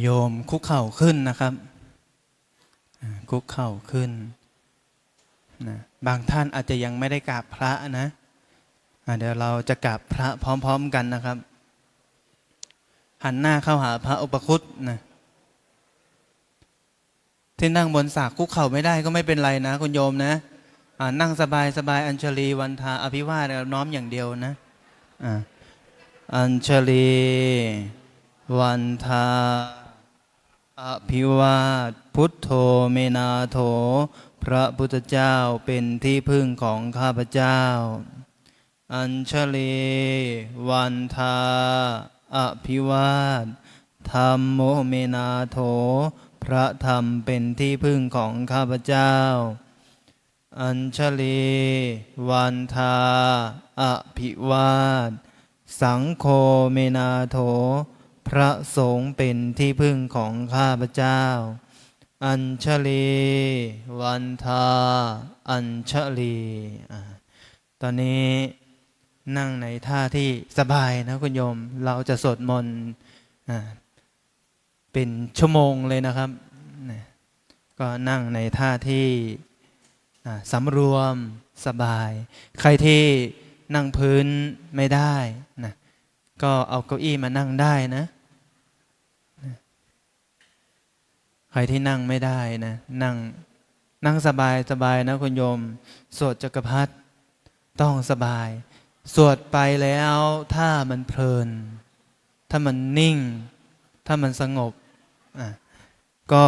โยมคุกเข่าขึ้นนะครับคุกเข่าขึ้นนะบางท่านอาจจะยังไม่ได้กราบพระนะเดี๋ยวเราจะกราบพระพร้อมๆกันนะครับหันหน้าเข้าหาพระอุปคุตนะที่นั่งบนศากคุกเข่าไม่ได้ก็ไม่เป็นไรนะคุณโยมนะนั่งสบายสบายอัญชลีวันทาอภิวาทน้อมอย่างเดียวนะอัญชลีวันทาอภิวาทพุทโธเมนาโถพระพุทธเจ้าเป็นที่พึ่งของข้าพเจ้าอัญชลีวันทาอภิวาทธัมโมเมนาโถพระธรรมเป็นที่พึ่งของข้าพเจ้าอัญชลีวันทาอภิวาทสังโฆเมนาโถพระสงฆ์เป็นที่พึ่งของข้าพเจ้าอัญชลีวันทาอัญชลีตอนนี้นั่งในท่าที่สบายนะคุณโยมเราจะสวดมนต์เป็นชั่วโมงเลยนะครับก็นั่งในท่าที่สำรวมสบายใครที่นั่งพื้นไม่ได้นะก็เอาเก้าอี้มานั่งได้นะใครที่นั่งไม่ได้นะนั่งสบายสบายนะคุณโยมสวดจักรพรรดิต้องสบายสวดไปแล้วถ้ามันเพลินถ้ามันนิ่งถ้ามันสงบก็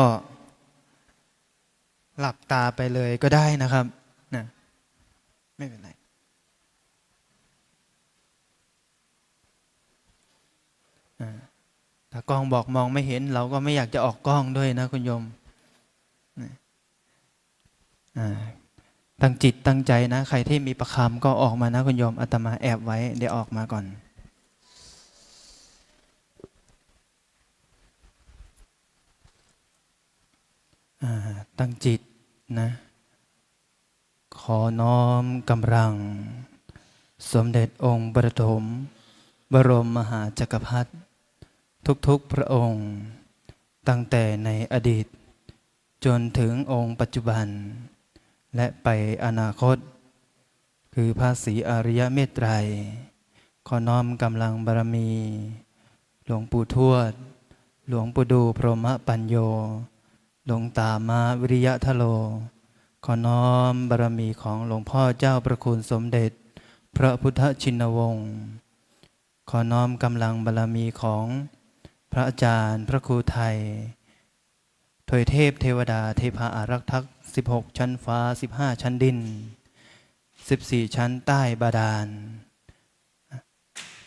หลับตาไปเลยก็ได้นะครับนะไม่เป็นไรถ้ากล้องบอกมองไม่เห็นเราก็ไม่อยากจะออกกล้องด้วยนะคุณโยมตั้งจิตตั้งใจนะใครที่มีประคำก็ออกมานะคุณโยมอาตมาแอบไว้เดี๋ยวออกมาก่อนตั้งจิตนะขอน้อมกำลังสมเด็จองค์ปฐมบรมมหาจักรพรรดิทุกๆพระองค์ตั้งแต่ในอดีตจนถึงองค์ปัจจุบันและไปอนาคตคือพระศรีอริยเมตไตรขอน้อมกำลังบารมีหลวงปู่ทวดหลวงปู่ดูพรหมปัญโยหลวงตามาวิริยะทโลขอน้อมบารมีของหลวงพ่อเจ้าประคุณสมเด็จพระพุทธชินวงศ์ขอน้อมกำลังบารมีของพระอาจารย์พระครูไทยถวยเทพเทวดาเทพาอารักษ์ทัก16ชั้นฟ้า15ชั้นดิน14ชั้นใต้บาดาล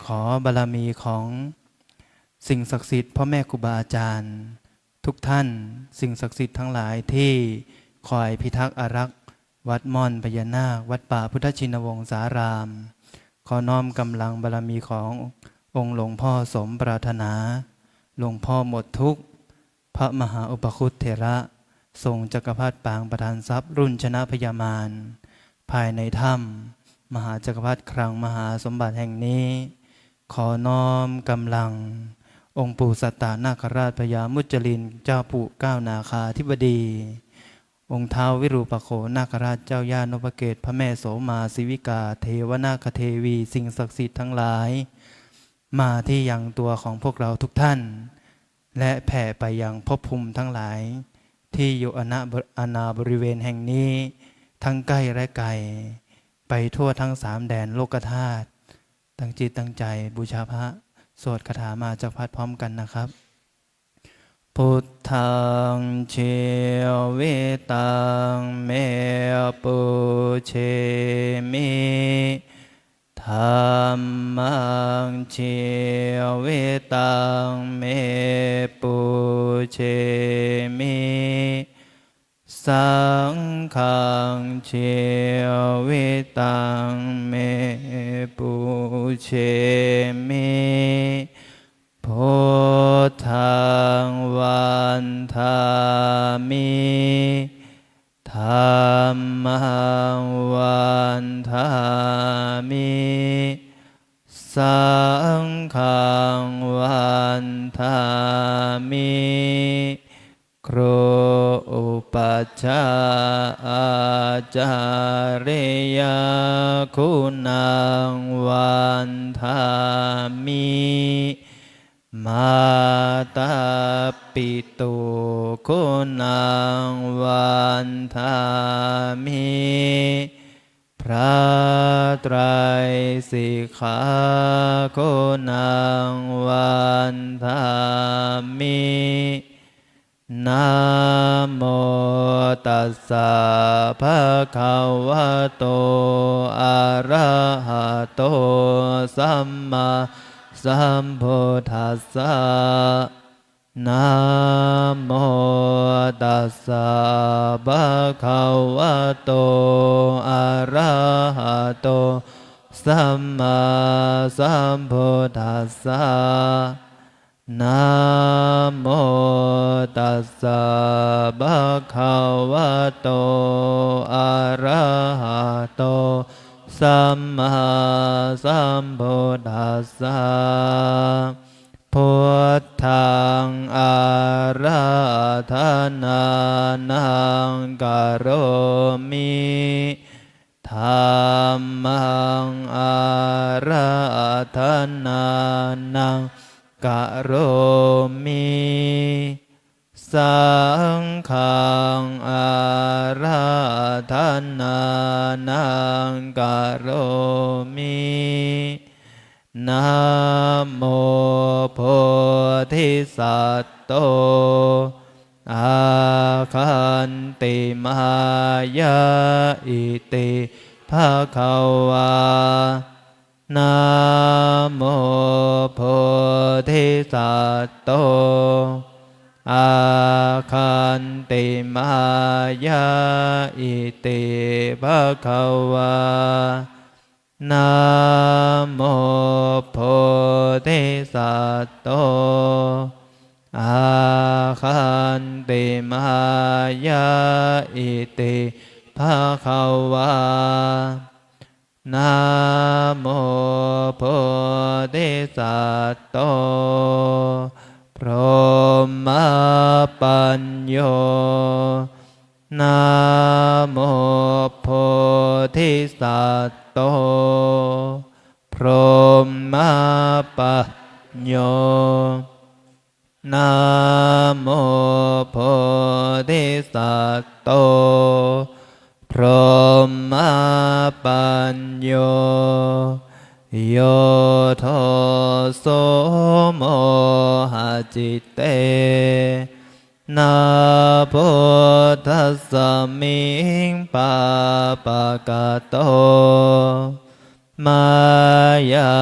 ขอบารมีของสิ่งศักดิ์สิทธิ์พ่อแม่ครูบาอาจารย์ทุกท่านสิ่งศักดิ์สิทธิ์ทั้งหลายที่คอยพิทักษ์อารักษ์วัดม่อนพญานาควัดป่าพุทธชินวงศารามขอน้อมกำลังบารมีขององค์หลวงพ่อสมปรารถนาหลวงพ่อหมดทุกข์พระมหาอุปคุตเถระทรงจักรพรรดิปางประธานทรัพย์รุ่นชนะพญามารภายในถ้ำมหาจักรพรรดิคลังมหาสมบัติแห่งนี้ขอน้อมกำลังองค์ปู่สัตตนาคราชพญามุจลินเจ้าปู่เก้านาคาธิบดีองค์ท้าววิรูปโขนาคราชเจ้าย่านพเกตพระแม่โสมาศิวิกาเทวนาคเทวีสิ่งศักดิ์สิทธิ์ทั้งหลายมาที่ยังตัวของพวกเราทุกท่านและแผ่ไปยังภพภูมิทั้งหลายที่อยู่อาณาบริเวณแห่งนี้ทั้งใกล้และไกลไปทั่วทั้ง3แดนโลกธาตุตั้งจิตตั้งใจบูชาพระสวดคาถามาจากพัดพร้อมกันนะครับพุทธังเชเวตังเมปุเชมิธัมมังเชเวตังเมปุเชมิสังฆังเชเวตังเมปุเชมิพุทธังวันทามิธัมมังวันทามิสังฆังวัน นทามิครูอุปัชฌาย์อาจาริยคุณังวันทามิมาตาปิตุคุณังวันทามิพระไตรสิกขาคุณังวันทามินะโมตัสสะภะคะวะโตอะระหะโตสัมมาสัมพุทธัสสะนะโมตัสสะภะคะวะโตอะระหะโตสัมมาสัมพุทธัสสะนะโมตัสสะภะคะวะโตอะระหะโตสัมมาสัมพุทธัสสะพุทธังอาราธนานังกโรมิธัมมังอาราธนานังกโรมิสังฆังอาราธนานังกโรมินะโมโพธิสัตว์โตอาคันติมายาอิติภะคะวานะโมโพธิสัตว์โตอาคันติมายาอิติภะคะวานะโมโพธิสัตว์โตอาคันติมายาอิติภะคะวานะโมโพธิสัตว์โตพรหมปัญโยนะโมโพธิสัตว์โตพรหมปัญโยนะโมโพธิสัตว์โตพรหมปัญโยโยโทโสโมหะจิตเตนะโพธัสสะมิงปาปะกะโตมายา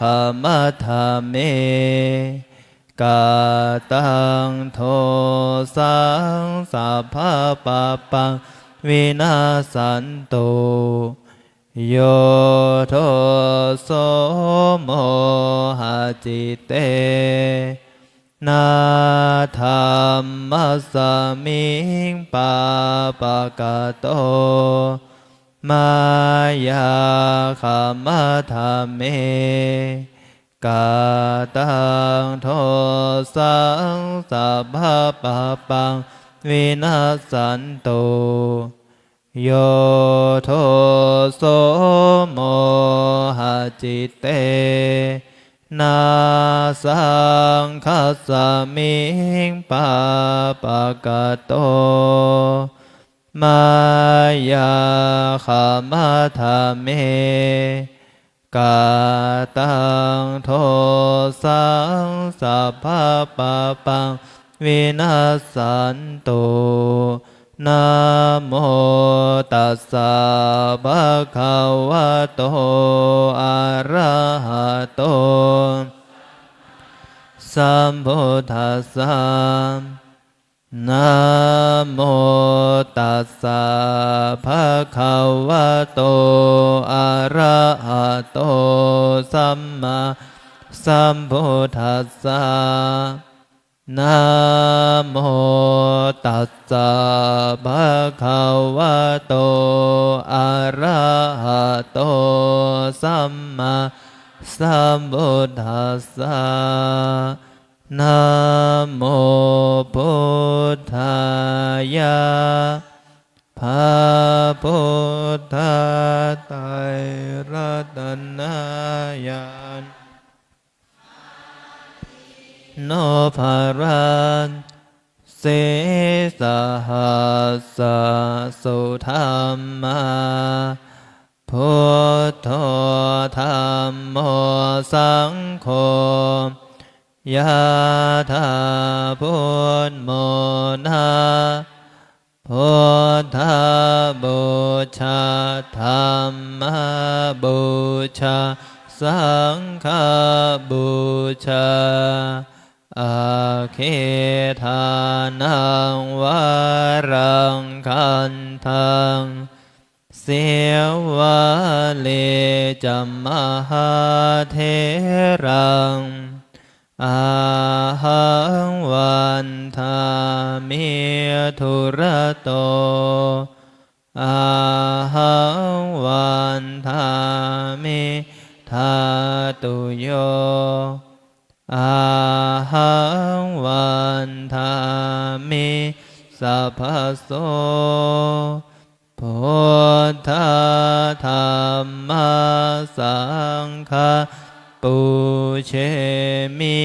คมัทธะเมกาตังโทสังสัพพะปะปังวินาสันตุโยโทโสโมหะจิตเตนาธัมมัสสมิงปาปะกะโตมายาคมัทธะเมกาตังโทสังสัพพะปะปังวินาสันตุโยโทโสโมหะจิตเตนาสังคัสสะมิงปาปะกะโตมายาคมัทธะเมกาตังโทสังสัพพะปะปังวินาสันตุนะโมตัสสะภะคะวะโตอะระหะโตสัมพุทธัสสะนะโมตัสสะภะคะวะโตอะระหะโตสัมมาสัมพุทธัสสะนะโมตัสสะภะคะวะโตอะระหะโตสัมมาสัมพุทธัสสะ นะโมพุทธายะภะพุทธไตรรัตนญาณโนภารันเสสหัสสะสุธรรมาพุทโธธัมโมสังโฆยะถาพุทโมนะพุทธบูชาธัมมบูชาสังฆบูชาอาเคทานังวารังคันทังเสวะเลจัมมหาเทรังอาหังวันทามิทุระโตอาหังวันทามิทาตุโยอาหังวันทามิสัพพโสพุทธธัมมัสสังฆัสปุเชมิ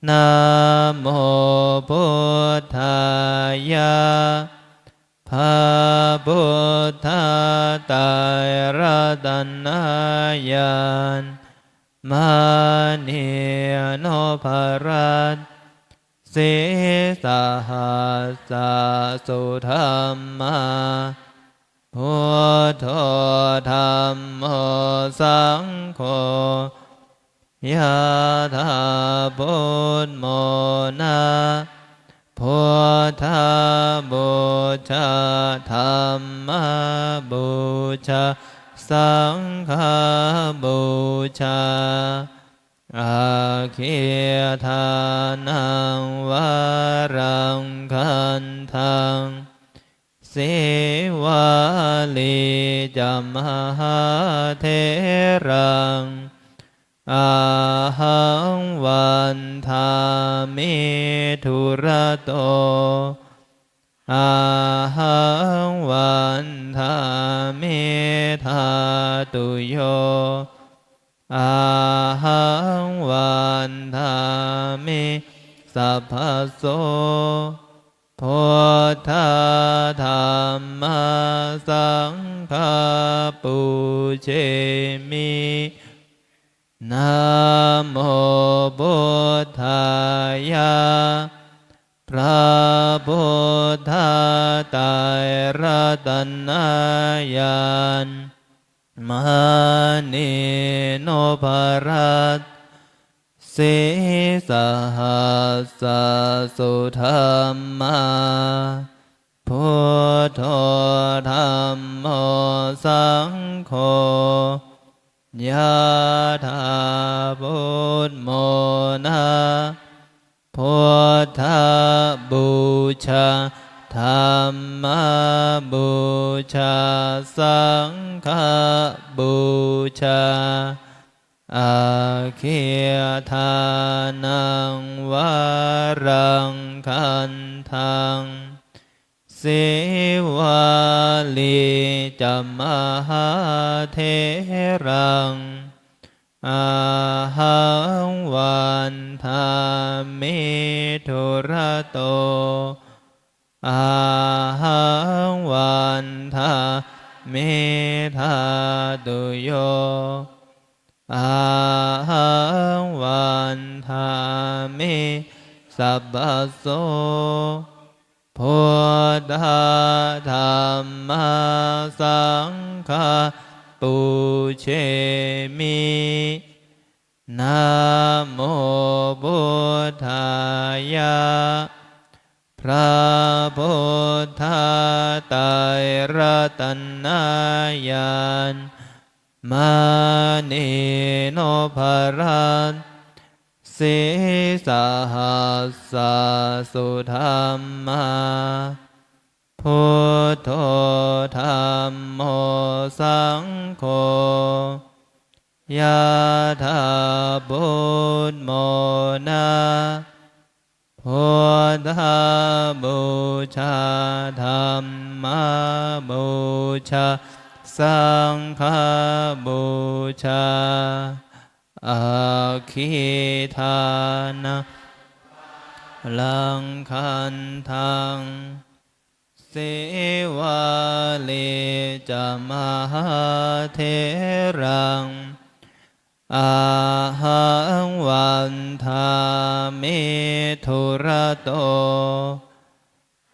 นะโมพุทธายะภะพุทธไตรรัตนญาณมานิโนภรัตเสสหัสสะสุธรรมาพุทโธธัมโมสังโฆยะถาพุทโมนะพุทธบูชาธัมมบูชาสังฆบูชาอาคิทานังวารังคันทังเสวะลิจัมมหาเทรังอาหังวันทามิทุระโตอาหังวันทามิทาตุโยอาหังวันทามิสัพพโสพุทธธัมมัสสังฆัสปุเชมินะโมพุทธายะพระพุทธไตรรัตนญาณมานิโนภรัตเสสหัสสะสุธรรมาพุทโธธัมโมสังโฆยะถาพุทโมนะพุทธบูชาธัมมบูชาสังฆบูชาอาคิทานังวารังคันทังเสวะลิจัมมหาเทรังอาหังวันทามิทุระโตอาหังวันทามิทาตุโยอาหังวันทามิสัพพโสพุทธธัมมัสสังฆัสปุเชมินะโมพุทธายะพระพุทธไตรรัตนญาณมานิโนภรัตเสสหัสสะสุธรรมาพุทโธธัมโมสังโฆ ยะถาบุญโมนาพุทธบูชาธัมมบูชาสังฆบูชาอาคิทานะลังคันทังเสวาเลจะมหาเทรังอาหังวันทามิทุระโต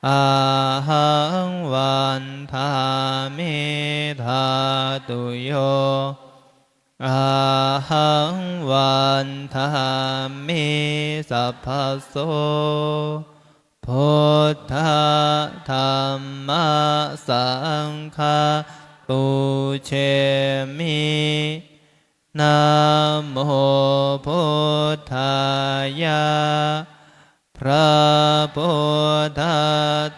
อาหังวันทามิธาตุโยอาหังวันทามิสัพพโสพุทธธัมมสังฆปูเชมินะโมพุทธายะพระพุทธ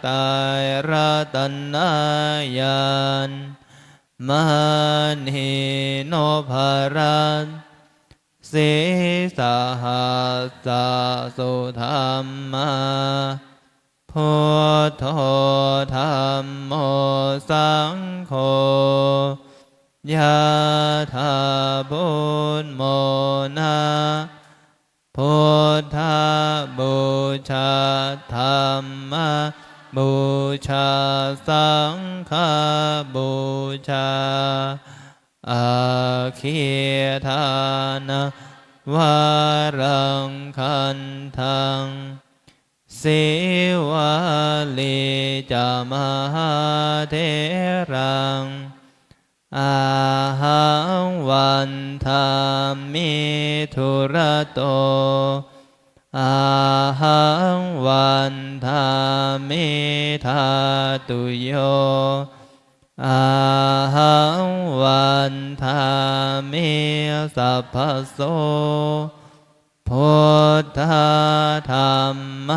ไตรรัตนัยญาณมณีโนภรันสีสหัสสุธรรมาพุทโธธัมโมสังโฆยะถาบุญโมนาพุทธบูชาธัมมบูชาสังฆบูชาอาคิทานะวารังคันทังเสวาลิจามหาเทรังอาหังวันทามิทุระโตอาหังวันทามิธาตุโยอาหังวันทามิสัพพโสพุทธธัมม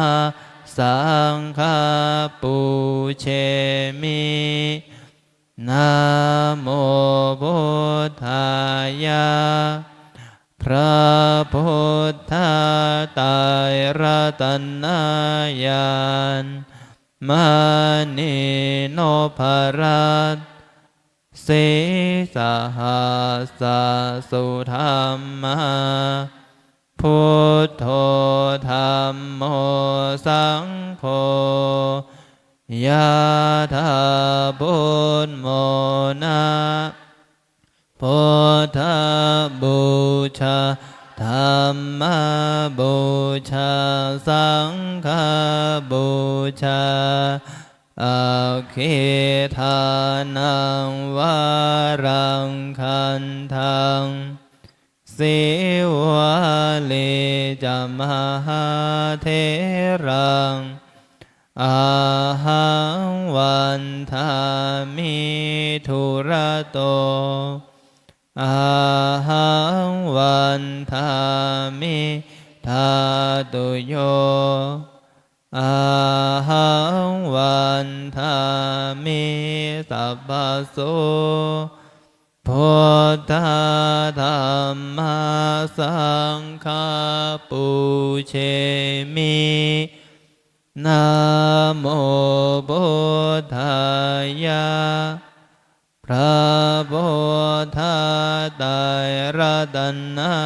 สังฆปูเชมินะโมพุทธายะพระพุทธไตรรัตนัยญาณมณีโนภรัตสีสหัสสุธรรมาพุทโธธัมโมสังโฆยะถาบุญโมนะพุทธบูชาธัมมบูชาสังฆบูชาอาคิทานังวารังคันทังเสวาลิจามหาเทรังอาหังวันทามิทุระโตอาหังวันทามิธาตุโยอาหังวันทามิสัพพโสพุทธธัมมสังฆปูเชมินะโมพุทธายะพระพุทธไตรรัตนั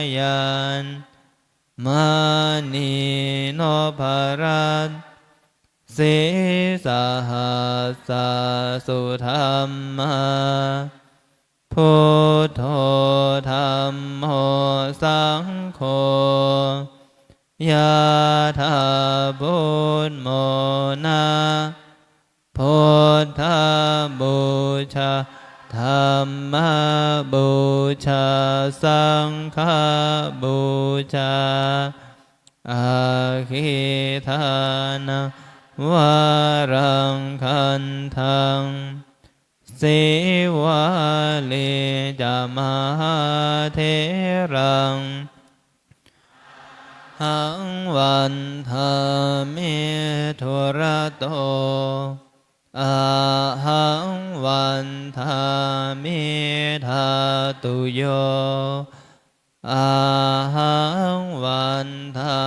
ยญาณมณีโนภรัตสีสหัสสุธรรมาพุทโธธัมโมสังโฆยะถาบุญโมนะพุทธบูชาธัมมบูชาสังฆบูชาอาคิทานะวารังคันทังเสวาลิจามหาเทรังหังวันทามิทุระโต อะหังวันทามิทาตุโยอะหังวันทา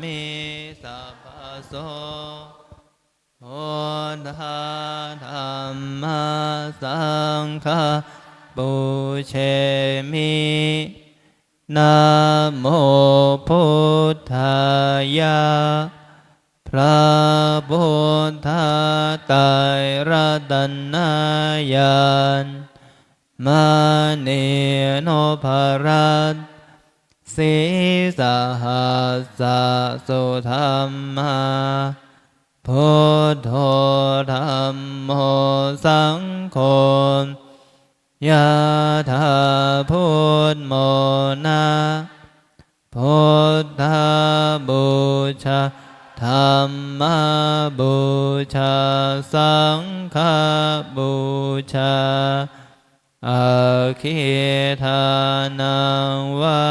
มิสัพพโสโหทาธัมมาสังฆาปุเชมินะโมพุทธายะพระพุทธไตรรัตนญาณมณีโนภรัตสีสหัสสุธรรมาพุทโธธัมโมสังโฆยะถาพุทโมนะพุทธบูชาธัมมาบูชาสังฆบูชาอาคิทานังวา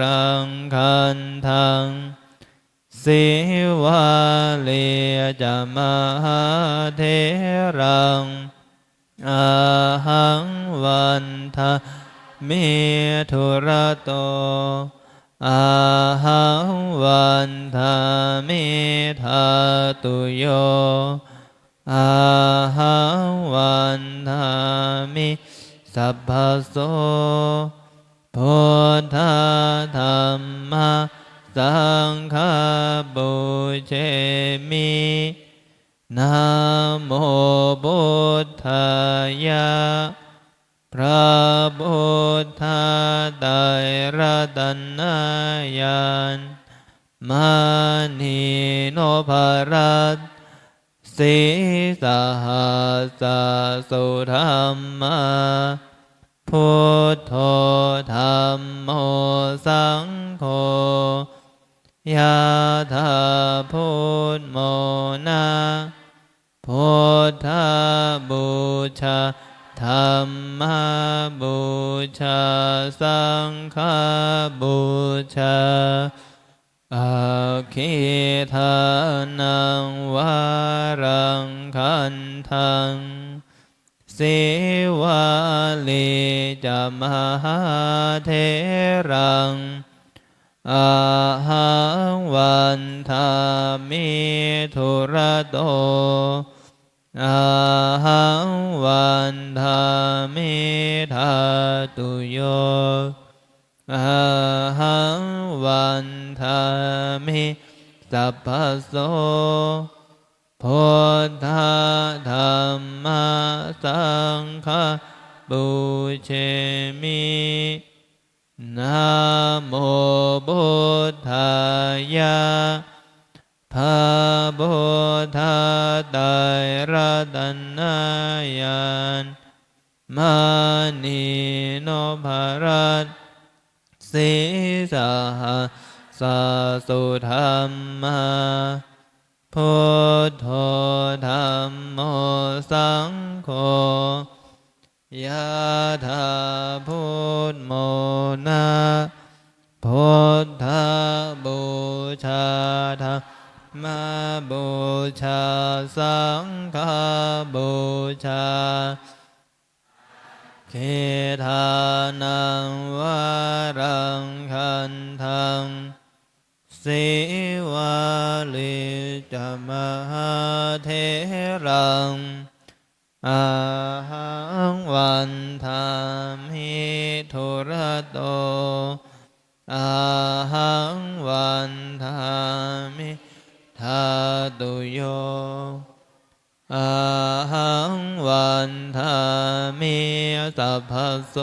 รังคันทังสิวาเลียจะมหาเทรังอาหังวันทามิทุระโตอาหังวันทามิทาตุโยอาหังวันทามิสัพพโสพุทธธัมมาสังฆาปุเชมินะโมพุทธายะพระพุทธไตรรัตนญาณมณีโนภรัตสีสหัสสุธรรมาพุทโธธัมโมสังโฆยะถาพุทโมนะพุทธบูชาธัมมาบูชาสังฆบูชาอาคิทานังวารังคันทังสิวาลีจะมหาเทรังอาหังวันทามิทุระโตอาหังวันทามิทาตุโยอาหังวันทามิสัพพโสพุทธธัมมาสังฆาปุเชมินะโมพุทธายะพระพุทธไตรรัตนญาณมณีโนภรัตสีสหัสสุธรรมาพุทโธธัมโมสังโฆยะถาพุทโมนะพุทธบูชาธัมมาบูชาสังฆบูชาคิทานังวารังคันทังสิวาลิจะมหาเทรังอาหังวันทามิทุระโตอาหังวันทามิทาตุโยอาหังวันทามิสัพพโส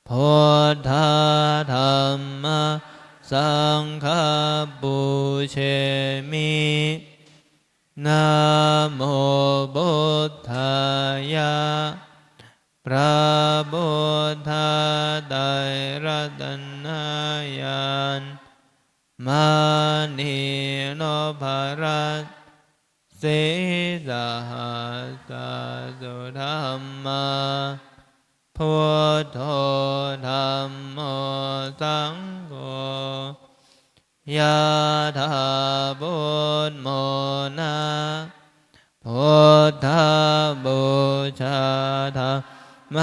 พุทธธัมมาสังฆาปุเชมินะโมพุทธายะพระพุทธไตรรัตนญาณมณีโนภรัตสีสหัสสุธรรมาพุทโธธัมโมสังโฆยะถาพุทโมนะ พุทธบูชาธรรม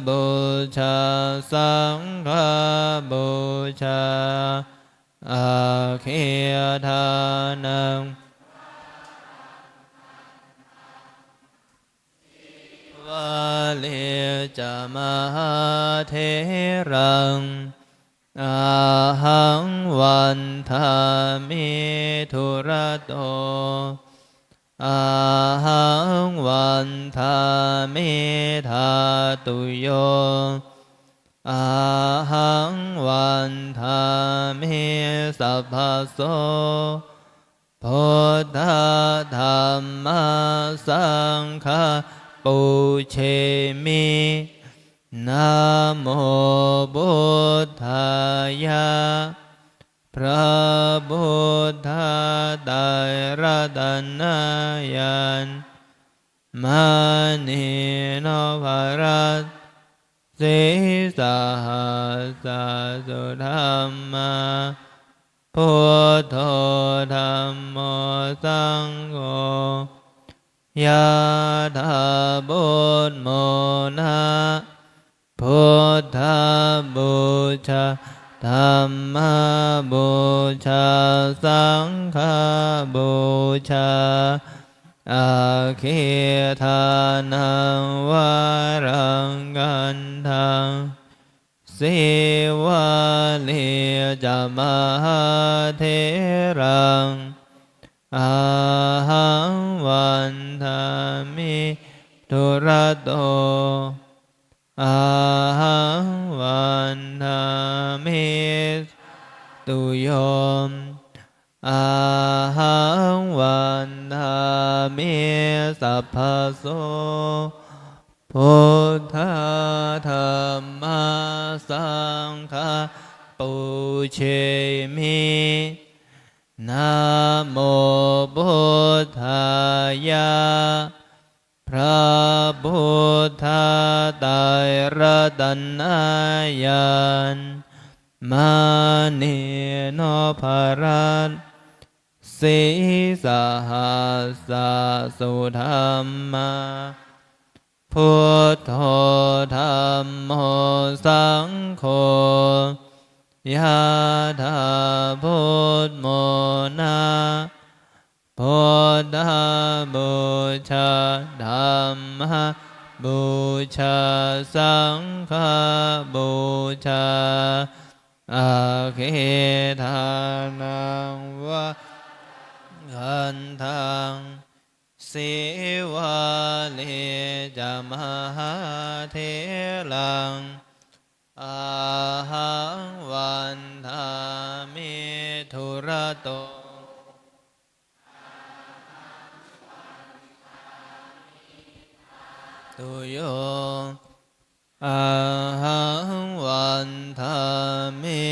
บูชาสังฆบูชาอาคิยทานังวะเลจามหาเทรังอาหังวันทามิทุระโตอาหังวันทามิธาตุโยอาหังวันทามิสัพพโสพุทธธรรมสังฆปูเชมินะโมพุทธายะพระพุทธไตรรัตนายันมณีโนภรัสสีสหัสสุธรรมาพุทโธธัมโมสังโฆยะถาพุทโมนะพุทธบูชาธัมมบูชาสังฆบูชาอาคิทานังวารังกันทังสิวะเลจามหาเทรังอาหังวันทามิทุระโตอาหังวันทามิตุโยมอาหังวันทามิสัพพโสพุทธธรรมสังฆปูเชมินะโมพุทธายะพระพุทธไตรรัตนายันมณีโนภรัสสีสหัสสุธรรมาพุทโธธัมโมสังโฆยะถาพุทโมนะพุทธบูชาธัมมบูชาสังฆบูชาอาคิทานังวะกันทังสิวะเลจามหาเทลังอาหังวันทามิทุระโตตุโยอาหังวันทามิ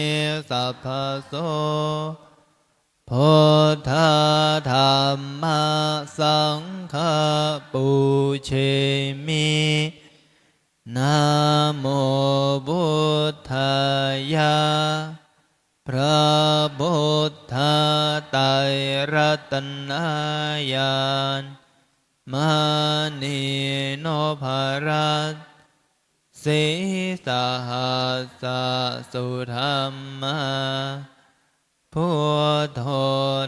สัพพโสพุทธธรรมสังฆปูเชมินะโมพุทธายะพระพุทธไตรรัตนายันมณีโนภรัสสีสหัสสุธรรมาพุทโธ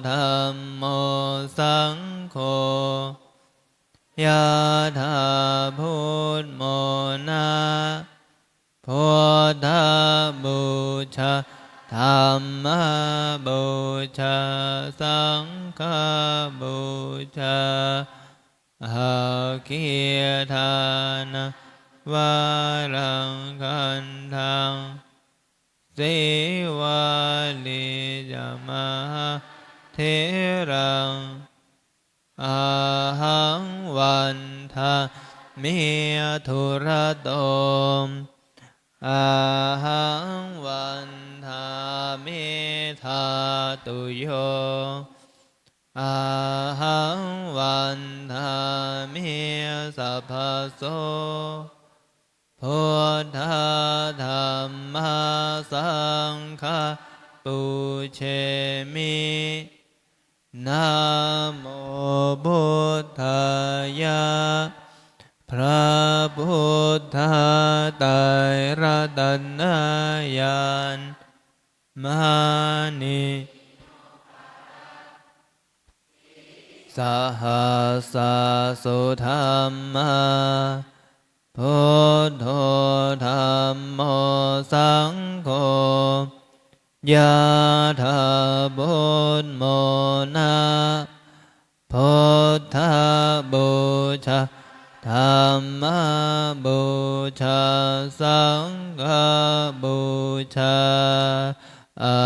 ธัมโมสังโฆยะถาพุทโมนะพุทธบูชาธัมมบูชาสังฆบูชาอาคิยทานะวารังกันทังสิวะลิจามหาเทรังอาหังวันทามิทุระโตอาหังวันทามิธาตุโยอาหังวันทามิสัพพโสพุทธธรรมสังฆปูเชมินะโมพุทธา ธาไตรรัตนญาณมานิสหัสสะสุธัมมาพุทโธธัมโมสังโฆยะถาพุทโมนะพุทธบูชาธัมมบูชาสังฆบูชาอา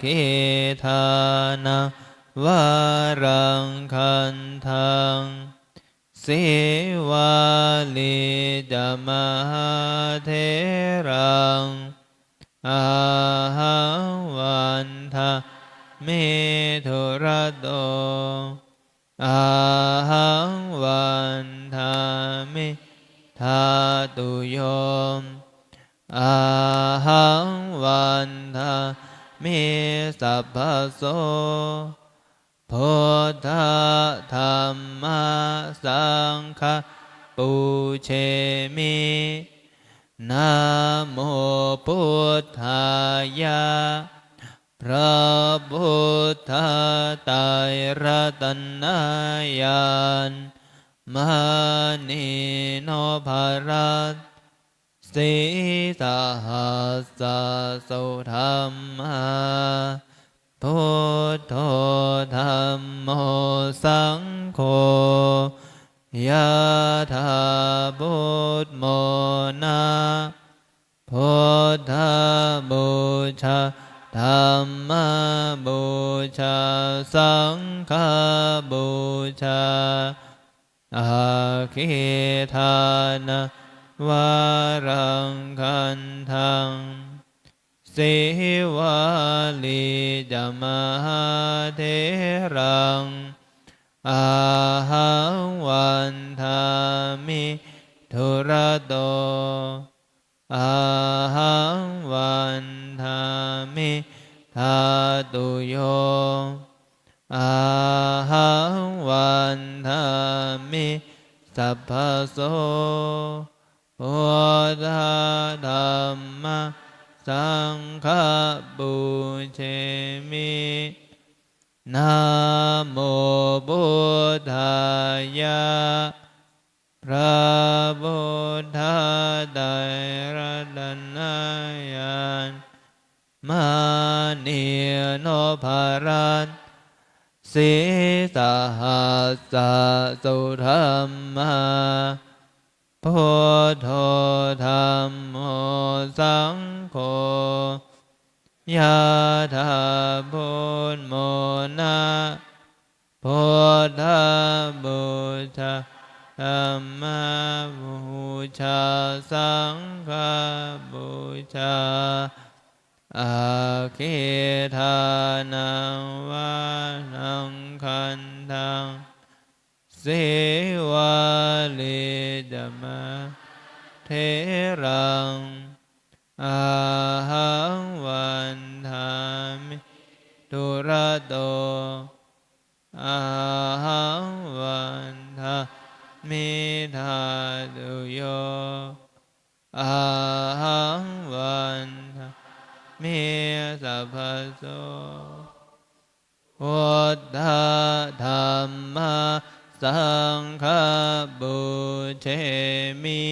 คิทานังวารังคันทังสิวาลิจามหาเทรังอาหังวันทาเมธุระโตอาหังวันทามิทาตุโยมอาหังวันทามิสัพพโสพุทธธัมมาสังฆปูเชมินะโมพุทธายะพระพุทธไตรรัตนญาณมณีโนภรัตสีสหัสสะสุธัมมาพุทโธธัมโมสังโฆยะถาพุทโมนะพุทธบูชาธัมมบูชาสังฆบูชาอาคิทานะวารังคันทังสิวาลิจามหาเทรังอาหังวันทามิธุระโตอาหังวันทามิทาตุโยอาหังวันทามิสัพพโสพุทธธัมมาสังฆบูเชมินะโมพุทธายะพระพุทธไตรรัตนญาณมณีโนภรัตสีสหัสสะสุธัมมาพุทโธธัมโมสังโฆยะถาพุทโมนะพุทธบูชาธัมมบูชาสังฆบูชาอาคิทานังวานังคันทังสิวาลิจามเทรังอาหังวันทามิธุระโตอาหังวันทามิทาตุโยอาหังวันทามิสัพพโสพุทธธัมมาสังฆบูเชมิ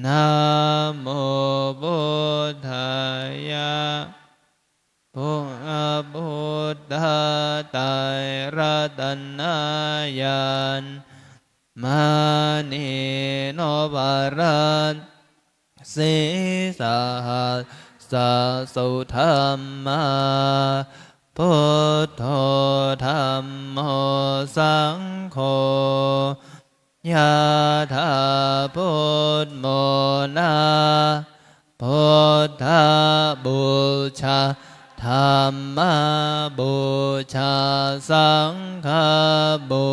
นะโมพุทธายะพุทธไตรรัตนญาณมณีโนภรัตสีสหัสสะสุธัมมาพุทโธธัมโมสังโฆยะถาพุทโมนะพุทธบูชาธัมมบูชาสังฆบู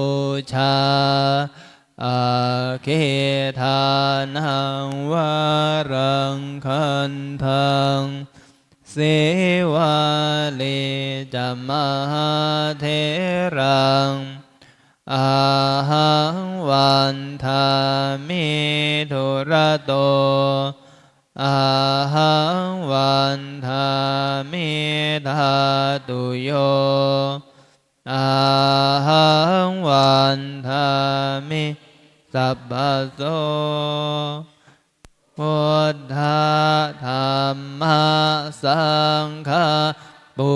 ชาอาคิทานังวารังคันทังสิวาลิจามหาเทรังอาหังวันทามิธุระ อาหังวันทามิธาตุโยอาหังวันทามิสัพพโสพุทธธัมมาสังฆาปุ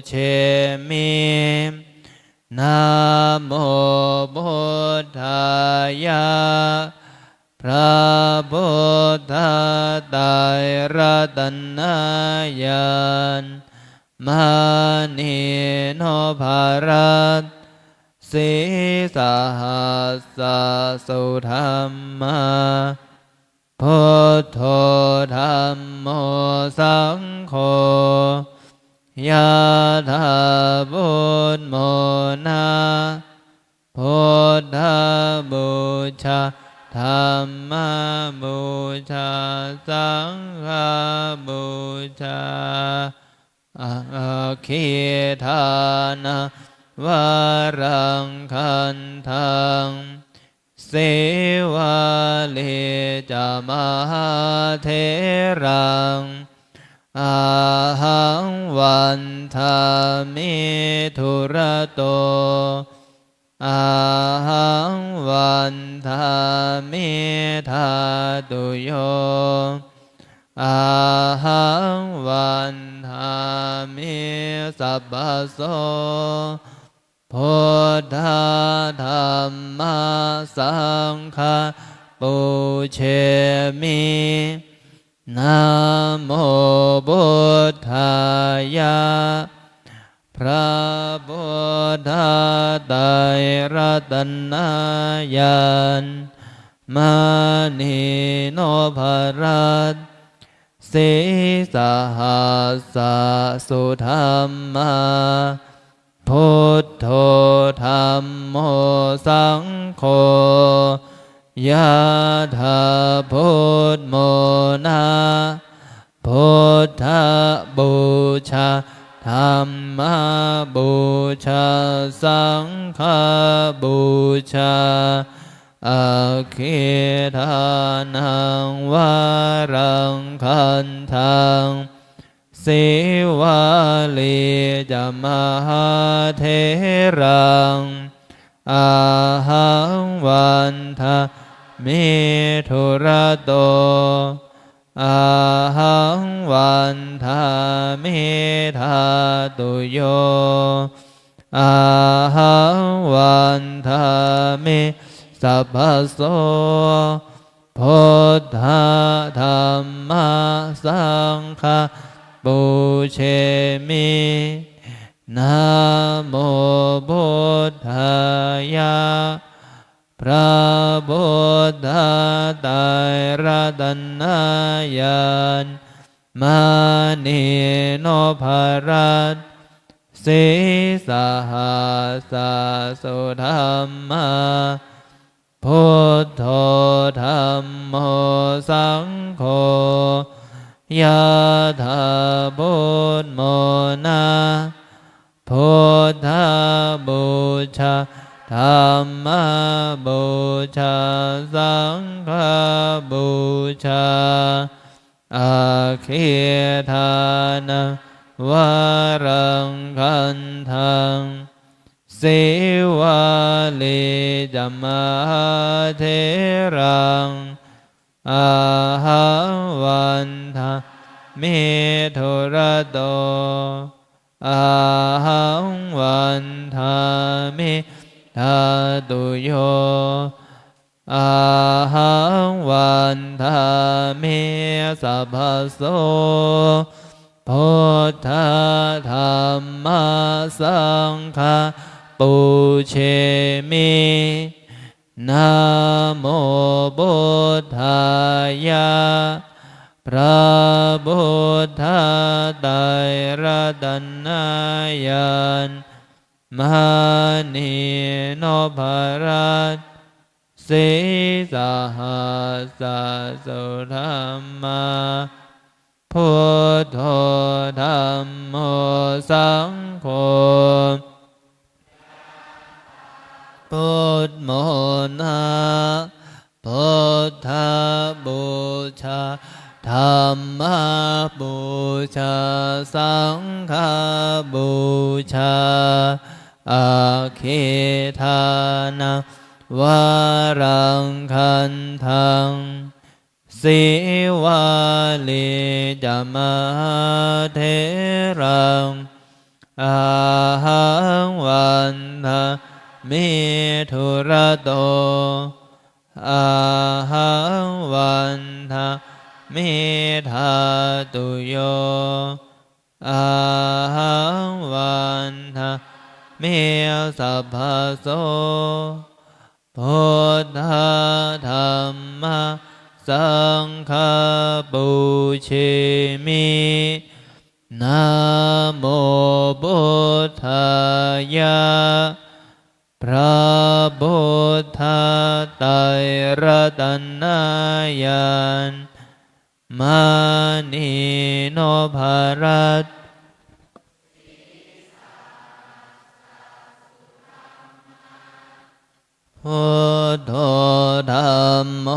เชมินะโมพุทธายะพระพุทธไตรรัตนญาณมานิโนภารัตสีสหัสสุธรรมาพุทโธธัมโมสังโฆยะถาพุทโมนาพุทธบูชาธัมมบูชาสังฆบูชาอาคิทานะวารังคันทังเสวาเลจามหาเถรังอาหังวันทามิธุระโตอาหังวันทามิธาตุโยอาหังวันทามิสัพพโสพุทธธัมมาสังฆาปุเชมินะโมพุทธายะพระพุทธไตรรัตนญาณมานิโนภรัตสีสหัสสุธรรมาพุทโธธัมโมสังโฆยะถาพุทโมนาพุทธบูชาธัมมบูชาสังฆบูชาอาคิทานังวารังคันทังเสวาลีจามหาเถรังอาหังวันทามิธุระโตอาหังวันทามิธาตุโยอาหังวันทามิสัพพโสพุทธธัมมาสังฆาปุเชมินะโมพุทธายะพระพุทธไตรรัตนญาณมานิโนภรัตสีสหัสสุธรรมาพุทโธธัมโมสังโฆยะถาพุทโมนาพุทธบูชาธัมมบูชาสังฆบูชาอาคิทานะวารังคันทังเสวาลีจามหาเถรังอาหังวันทามิธุระโตอาหังวันทามิธาตุโยอาหังวันทามิสัพพโสพุทธธัมมาสังฆาปุเชมินะโมพุทธายะพระพุทธไตรรัตนญาณมานิโนภรัตสีสหัสสุธรรมาพุทโธธัมโมสังโฆพุทโมนา พุทธบูชาธรรมบูชาสังฆบูชาอาคิทานังวารังคันทังสิวาลิจามเทรังอาหังวันทามิทุระโตอาหังวันทามิทาตุโยอาหังวันทามิสัพพโสพุทธธรรมสังฆบูเชมินะโมพุทธายะพระพุทธไตรรัตนญาณมานีโนภารัตพุทโธธัมโม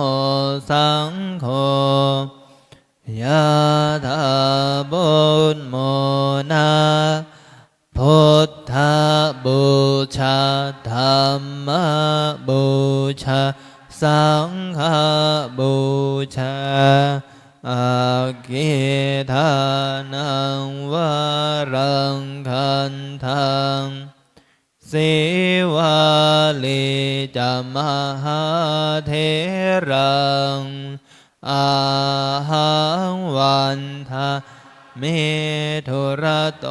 สังโฆยะถาพุทโมนะพุทธบูชาธรรมบูชาสังฆบูชาอาคิทานังวารังคันทังสิวาลิจามหาเทรังอาหังวันทามิทุระโต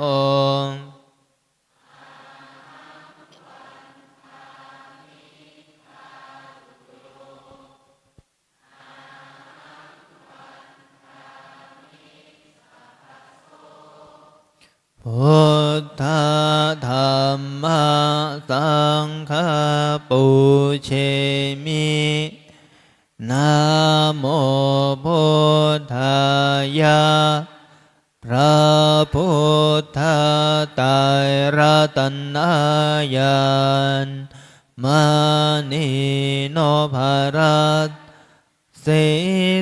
พุทธธรรมสังฆปูเชมินะโมพุทธายะพระพุทธไตรรัตนญาณมานีโนภารัตสี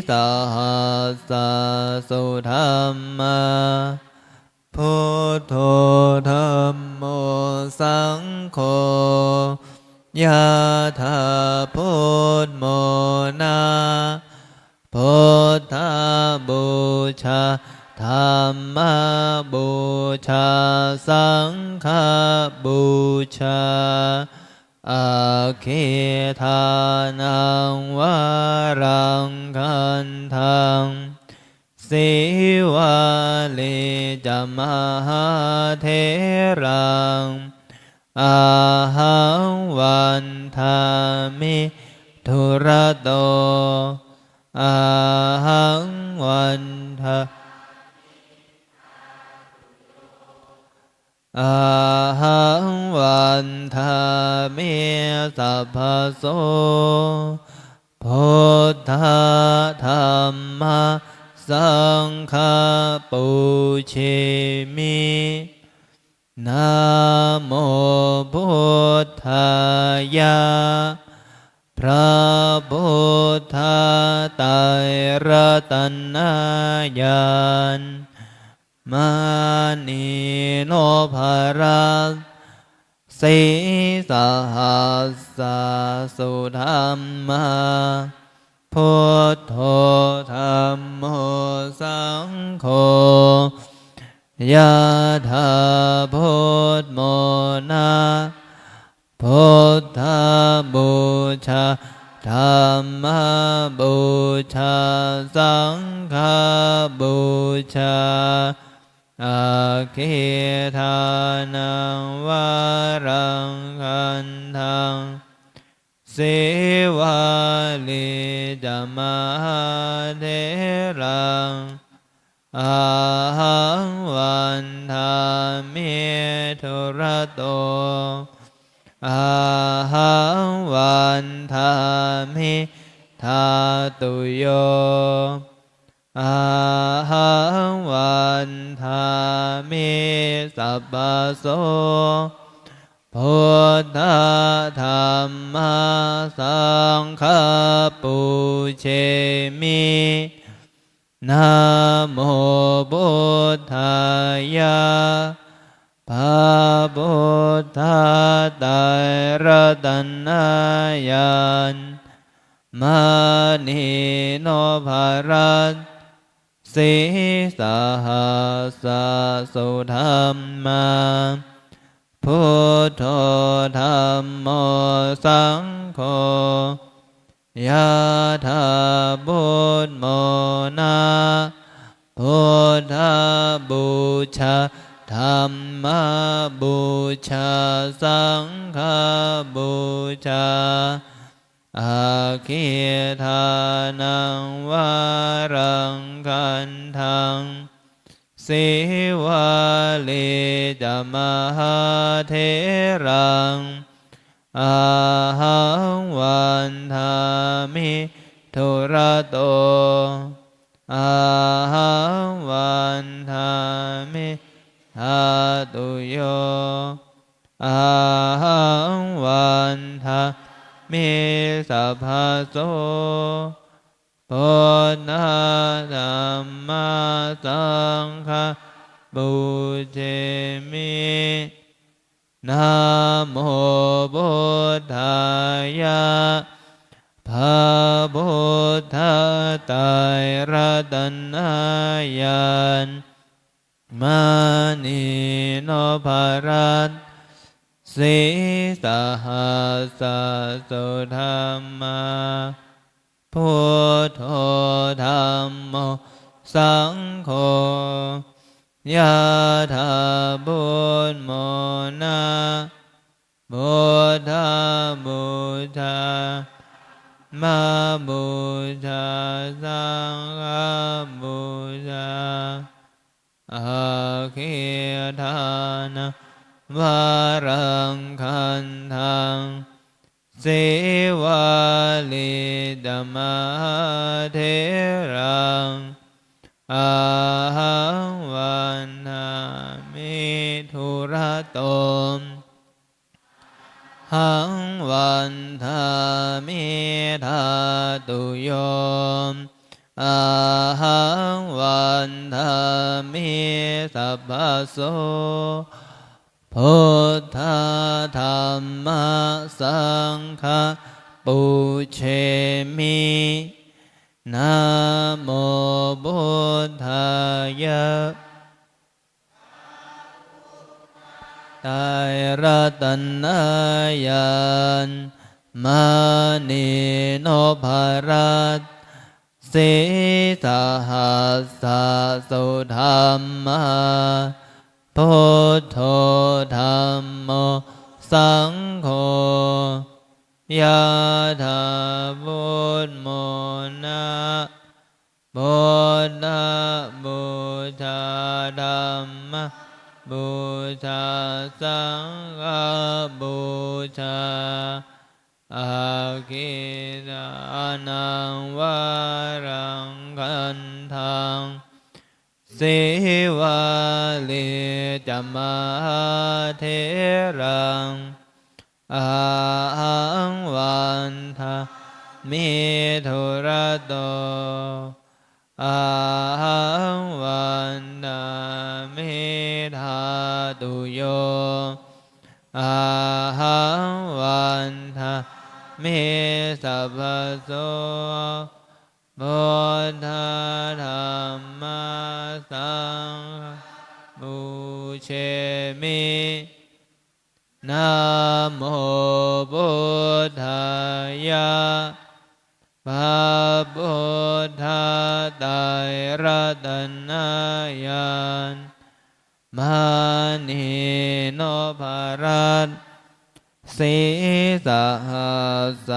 สหัสสุธรรมาพุทโธธัมโมสังโฆยะถาพุทโมนะพุทธบูชาธรรมบูชาสังฆบูชาอาคิทานังวารังคันทังสิวาลิจามหาเทรังอาหังวันทามิทุระโตอาหังวันทาอาหังวันทามิสัพพโสพุทธธรรมสังฆปูเชมินะโมพุทธายะพระพุทธไตรรัตนญาณมานีโนภารัตสีสหัสสุธรรมาพุทโธธัมโมสังโฆยะถาพุทโมนะพุทธบูชาธรรมบูชาสังฆบูชาอาคิทานังวารังคันทังสิวาลิจามหาเทรังอาหังวันทามิทุระโตอาหังวันทามิทาตุโยอาหังวันทามิสัพพโส พุทธธัมมาสังฆปูเชมินะโมพุทธายะพระพุทธไตรรัตนะญาณมณีโนภรัตสีสหัสสุธรรมาพุทโธธัมโมสังโฆยะถาพุทโมนาพุทธบูชาธัมมบูชาสังฆบูชาอาคิทานังวารังคันทังสิวาลิจมหาเทรังอาหังวันทามิทุระโตอาหังวันทามิทาตุโยอาหังวันทามิสัพพโสพุทธธัมมาสังฆปูเชมินะโมพุทธายะพระพุทธไตรรัตนะญาณมณีโนภรัตสีสหัสสุธรรมาพุทโธธัมโมสังโฆยะถาพุทโมนาพุทธบูชามาบูชาสังฆบูชาอาคิทานะวารังคันทังสิวาลิดมหาเทรังอาหังวันทามิทุระโตหังวันทามิทาตุโยอาหังวันทามิสัพพโสพุทธธัมมาสังฆปูเชมินะโมพุทธายะไตรรัตนะญาณมณีโนภรัตสีสหัสสุธรรมาพุทโธธัมโมสังโฆยะถาพุทโมนะพุทธบูชาธัมมบูชาสังฆบูชาอาคิทานังวารังคันทังสิวาลิจมหาเทรังอาหังวันทามิทุระโตอาหังวันทามิทาตุโยอาหังวันทามิสัพพโสพุทธธัมมาสังฆปูเชมินะโมพุทธายะพระพุทธไตรรัตนะญาณมณีโนภรัตสีสหัส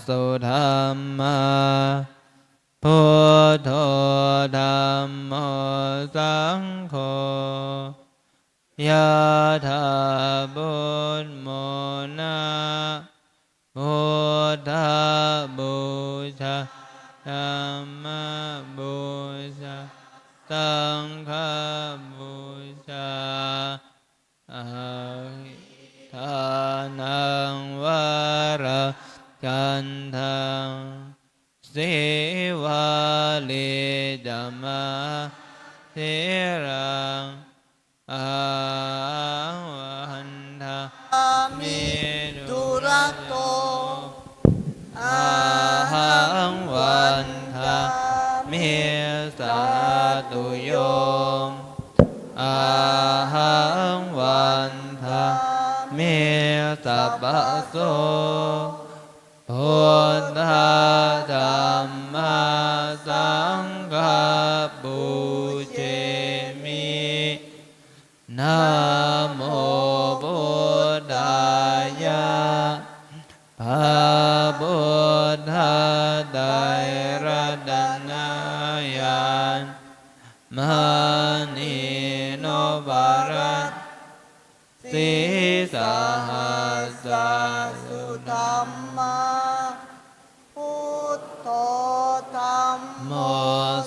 สุธรรมาพุทโธธัมโมสังโฆยะถาพุทโมนะพุทธบูชาธัมมบูชาสังฆบูชาอาทิทา กันทังเสวาเลจัมมาเทรังอาวันทามิทุระโตอาหังวันทามิสาตุโยมอาหังวันทามิสัพพโสพุทธธัมมาสังฆปูเชมินะโมพุทธายะภะพุทธไตรรัตนายานมณีโนภรัตสีสหัสสุธัมมาพุทโธธัมโม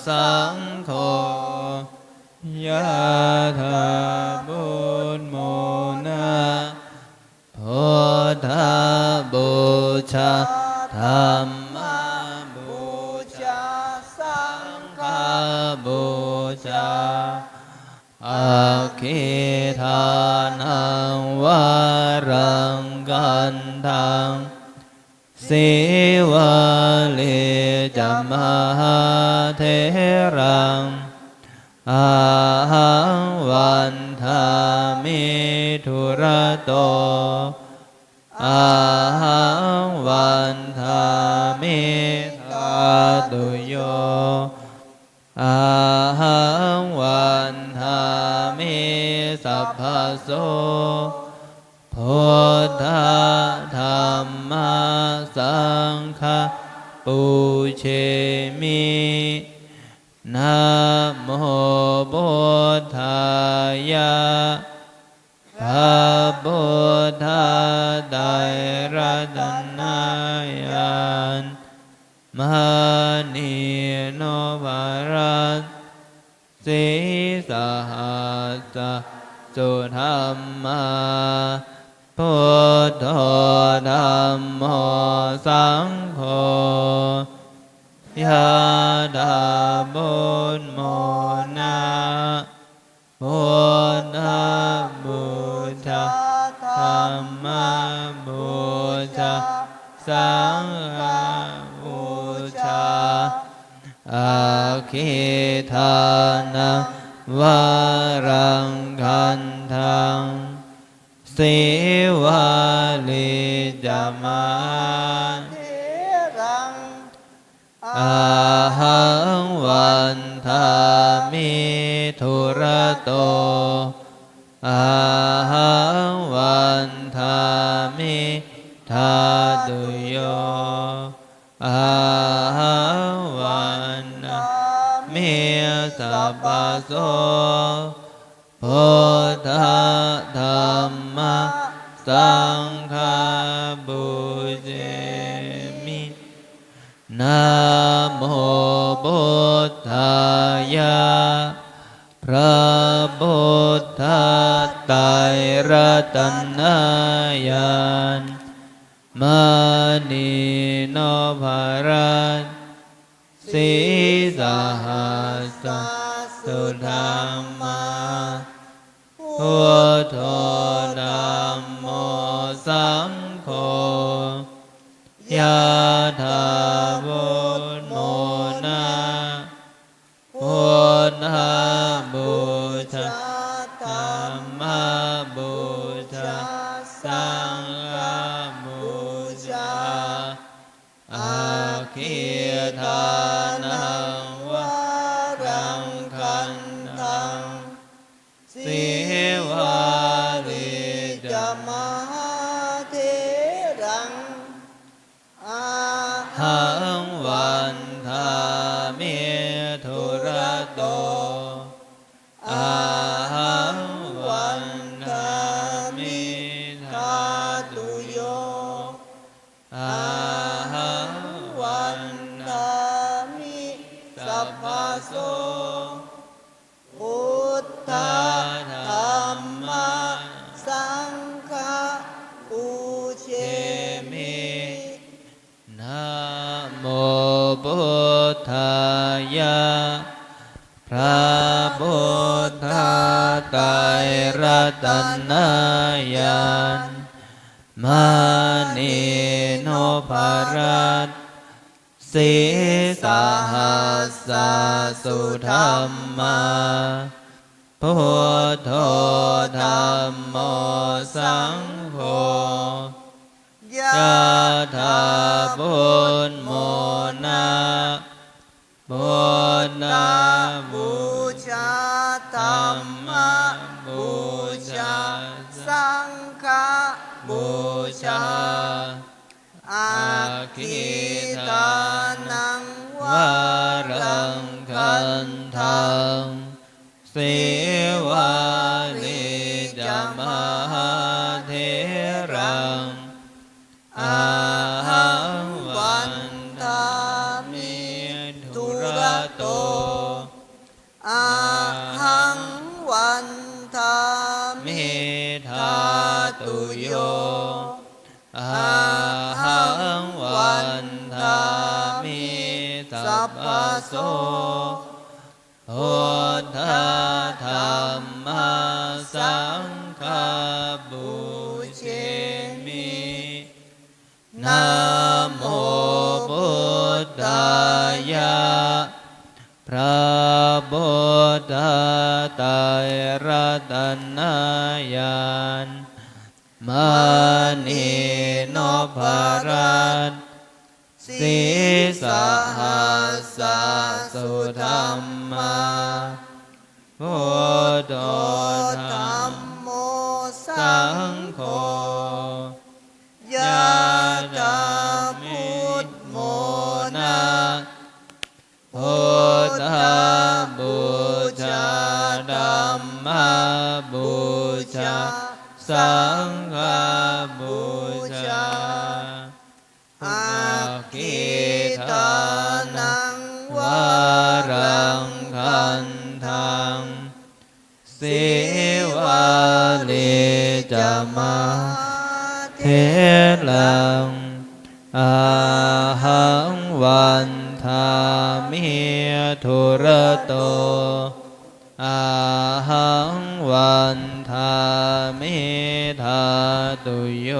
สังโฆยะถาบุญโมนะพุทธบูชาธัมมาบูชาสังฆบูชาอาคิทานังวารังกันทังสิวะเลจัมมาเทรังอาหังวันทามิทุระโตอาหังวันทามิทาตุโยอาหังวันทามิสัพพโสพุทธธัมมาสังฆปูเชมินะโมพุทธายะภะพุทธไตรรัตนายานมณีโนภรัตสีสหัสสุธัมมาพุทโธธัมโมสังโฆยะถาบุญโมนะพุทธบูชาธัมมาบูชาสังฆบูชาอาคิทานังวารังคันทังสิวะลิจัมมาเทรังอาหังวันทามิทุระโตอาหังวันทามิทาตุโยอาหังวันมิสัพพโสพุทธธัมมาสังฆบูเชมินะโมพุทธายะพระพุทธไตรรัตนายานมณีโนภรัตสีสหัสสุธัมมาพุทโธธัมโมสังโฆยะถาบุญโมนะพุทธบูชาธัมมาบูชาสังฆบูชาอาคิทานังวารังคันทังสิวะลิ ธายะพระพุทธไตรรัตนายันมณีโนภรัตสีสหัสสสุธรรมาพุทโธธัมโมสังโฆยะถาพุทโมนะพุทธบูชาธัมมบูชาสังฆบูชาอาคิทานังวารังคันทังสิวาลิจมหาเถรังอาหังวันทามิธุระโตอาหังวันทามิทาตุโยอาหังวันทามิสัพพโสพุทธธรรมสังฆบูเชมินะโมพุทธายะพระพุทธไตรรัตนายันมณีโนภรัตสีสหัสสสุธรรมาพุทโธธัมโมสังโฆยะถาพุทโมนะพุทธบูชาธัมมบูชาสังฆบูชาอาคิทานังวารังคันทังสิวาลิจมหาเถรังอาหังวันทามิธุระโตอาหังวันทามิทาตุโย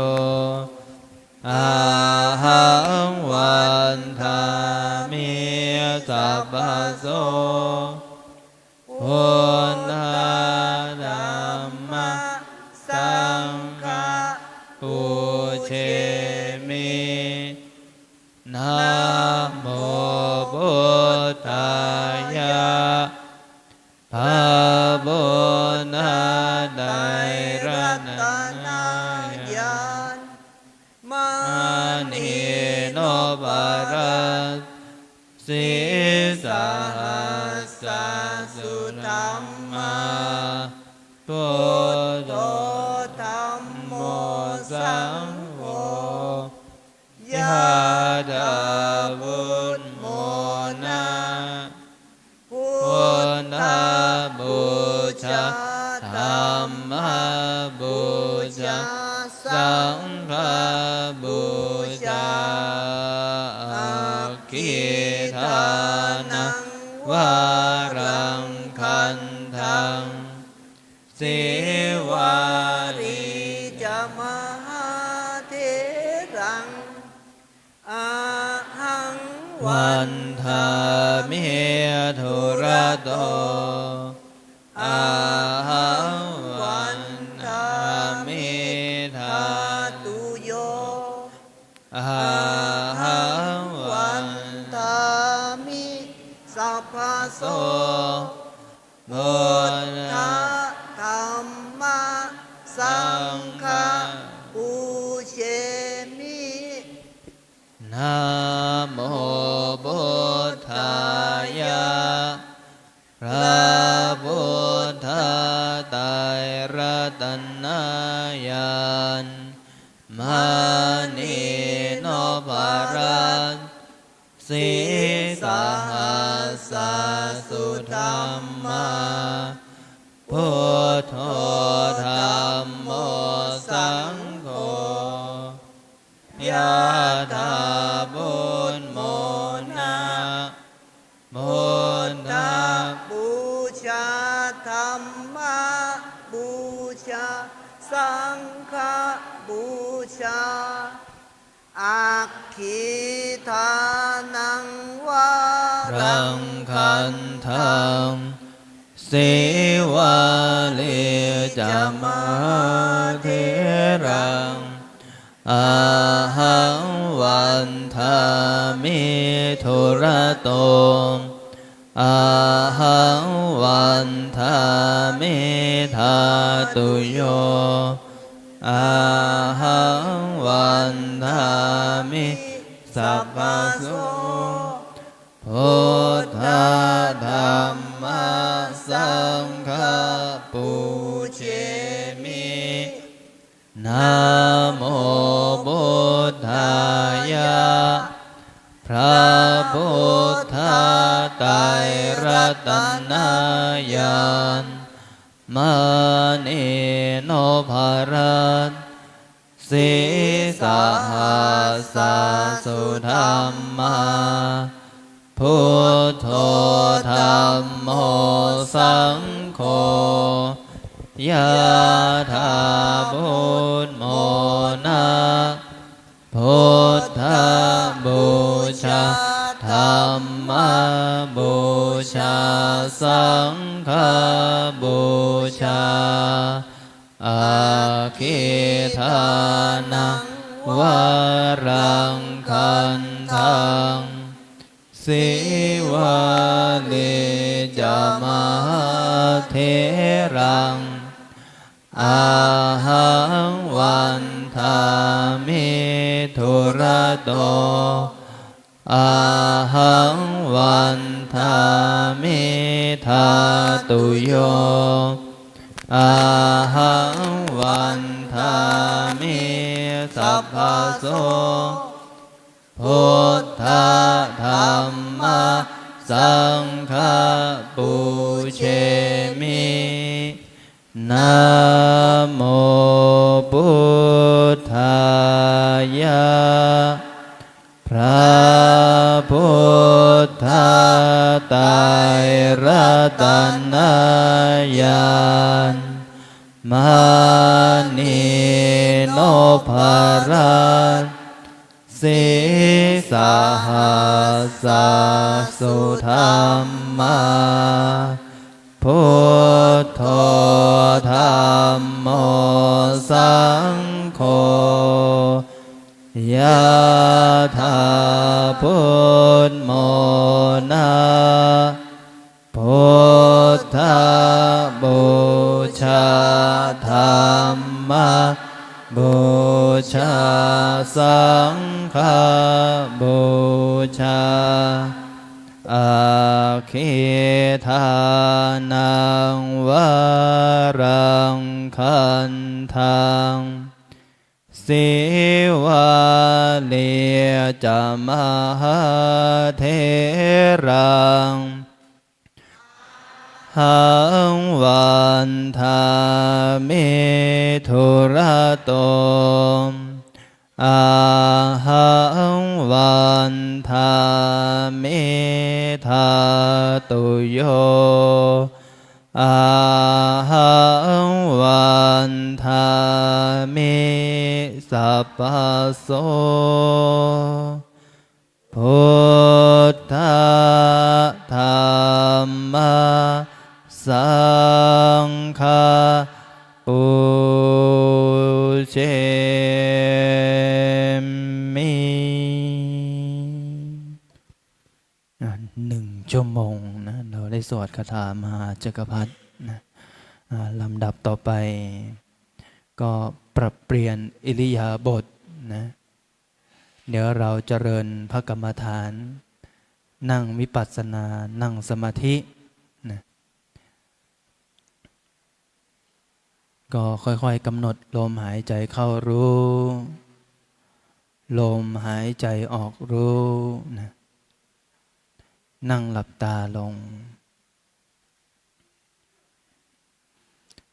อาหังวันทามิสัพพโสพุทธธัมมสังฆบูเชมินะโมพุทธายะพระพุทธไตรรัตนายันมณีโนภรัตสีสหัสสสุธรรมาพุทโธธัมโมสังโฆยะถาพุทโมนะพุทธบูชาธัมมบูชาสังฆบูชาอาคิทานังวารังคันทังสิวาลิจมหาเถรังอาหังวันทามิธุระโตอาหังวันทามิทาตุโยอาหังวันทามิสัพพโสพุทธธัมมสังฆบูเชมินะโมพุทธายะพระพุทธไตรรัตนายันมณีโนภรัตสีสหัสสสุธรรมาพุทโธธัมโมสังโฆยะถาพุทโมนะ ธรรมบูชาสังฆบูชาอักขิทานังวารั รั ง ง คั คั น น ทั ทั ง งเสวาเลจามเทรังอาหังวันทามิทุระโตอาหังวันทามิธาตุโยอาหังวันทามิสัพพโสพุทธธัมมัสสังฆปูเชมินะโมพุทธายะพระพุทธไตรรัตนญาณมณีโนภรัตสีสหัสสุธรรมาพุทโธธัมโมสังโฆยะถาพุทโมนะพุทธบูชาธรรมบูชาสังฆบูชาอาคิทานังวารังคันทังสิวาเลจามเทรังอาหังวันทามิทุระโตอาหังวันทามิธาตุโยอาหังวันทามิสัพพโสพุทธธัมมัสสังฆปูเชมินะโมพุทธายะพระพุทธไตรรัตนญาณมณีโนภรัตสีสหัสสุธรรมาพุทโธธัมโมสังโฆยะถาพุทโมนะพุทธบูชาธรรมบูชาสังฆบูชาอาคิทานังวารังคันทังสิวาเลจามเทรังหังวันทามิทุระโตอาหังวันทามิธาตุโยอาหังวันทามิสัพพโสพุทธธัมมัสสังฆปูเชมิ1 ชั่วโมงนะเราได้สวดคาถามหาจักรพรรดินะลำดับต่อไปก็ปรับเปลี่ยนอิริยาบถนะเดี๋ยวเราเจริญพระกรรมฐานนั่งวิปัสสนานั่งสมาธินะก็ค่อยๆกำหนดลมหายใจเข้ารู้ลมหายใจออกรู้นะนั่งหลับตาลง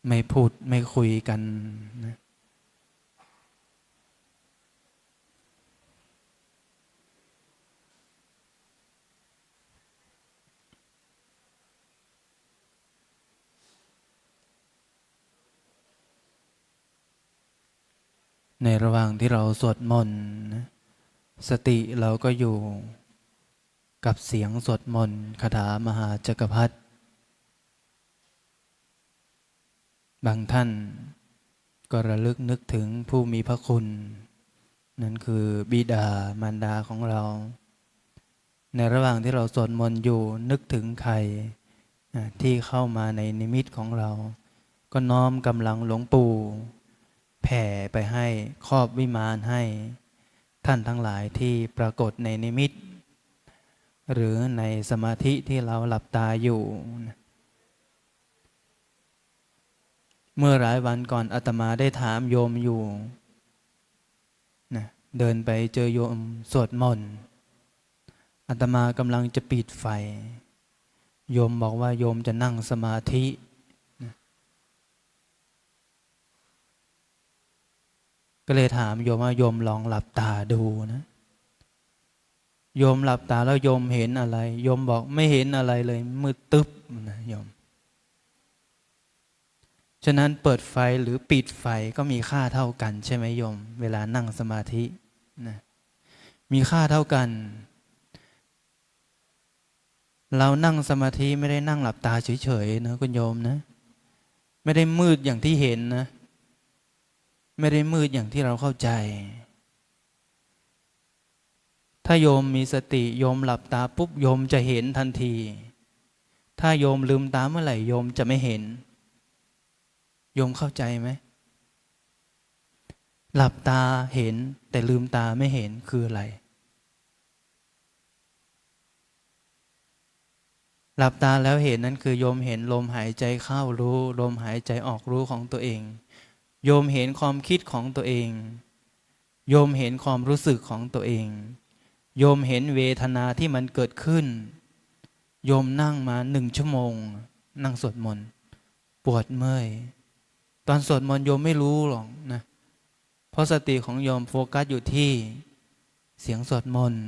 ไม่พูดไม่คุยกันนะ ในระหว่างที่เราสวดมนต์นะสติเราก็อยู่กับเสียงสวดมนต์คาถามหาจักรพรรดิบางท่านก็ระลึกนึกถึงผู้มีพระคุณนั่นคือบิดามารดาของเราในระหว่างที่เราสวดมนต์อยู่นึกถึงใครที่เข้ามาในนิมิตของเราก็น้อมกำลังหลวงปู่แผ่ไปให้ครอบวิมานให้ท่านทั้งหลายที่ปรากฏในนิมิตหรือในสมาธิที่เราหลับตาอยู่เมื่อหลายวันก่อนอาตมาได้ถามโยมอยู่นะเดินไปเจอโยมสวดมนต์อาตมากำลังจะปิดไฟโยมบอกว่าโยมจะนั่งสมาธินะก็เลยถามโยมว่าโยมลองหลับตาดูนะโยมหลับตาแล้วโยมเห็นอะไรโยมบอกไม่เห็นอะไรเลยมืดตึ๊บนะโยมฉะนั้นเปิดไฟหรือปิดไฟก็มีค่าเท่ากันใช่ไหมโยมเวลานั่งสมาธินะมีค่าเท่ากันเรานั่งสมาธิไม่ได้นั่งหลับตาเฉยๆนะคุณโยมนะไม่ได้มืดอย่างที่เห็นนะไม่ได้มืดอย่างที่เราเข้าใจถ้าโยมมีสติโยมหลับตาปุ๊บโยมจะเห็นทันทีถ้าโยมลืมตาเมื่อไหร่โยมจะไม่เห็นโยมเข้าใจไหมหลับตาเห็นแต่ลืมตาไม่เห็นคืออะไรหลับตาแล้วเห็นนั้นคือโยมเห็นลมหายใจเข้ารู้ลมหายใจออกรู้ของตัวเองโยมเห็นความคิดของตัวเองโยมเห็นความรู้สึกของตัวเองโยมเห็นเวทนาที่มันเกิดขึ้นโยมนั่งมา1 ชั่วโมงนั่งสวดมนต์ปวดเมื่อยตอนสวดมนต์โยมไม่รู้หรอกนะเพราะสติของโยมโฟกัสอยู่ที่เสียงสวดมนต์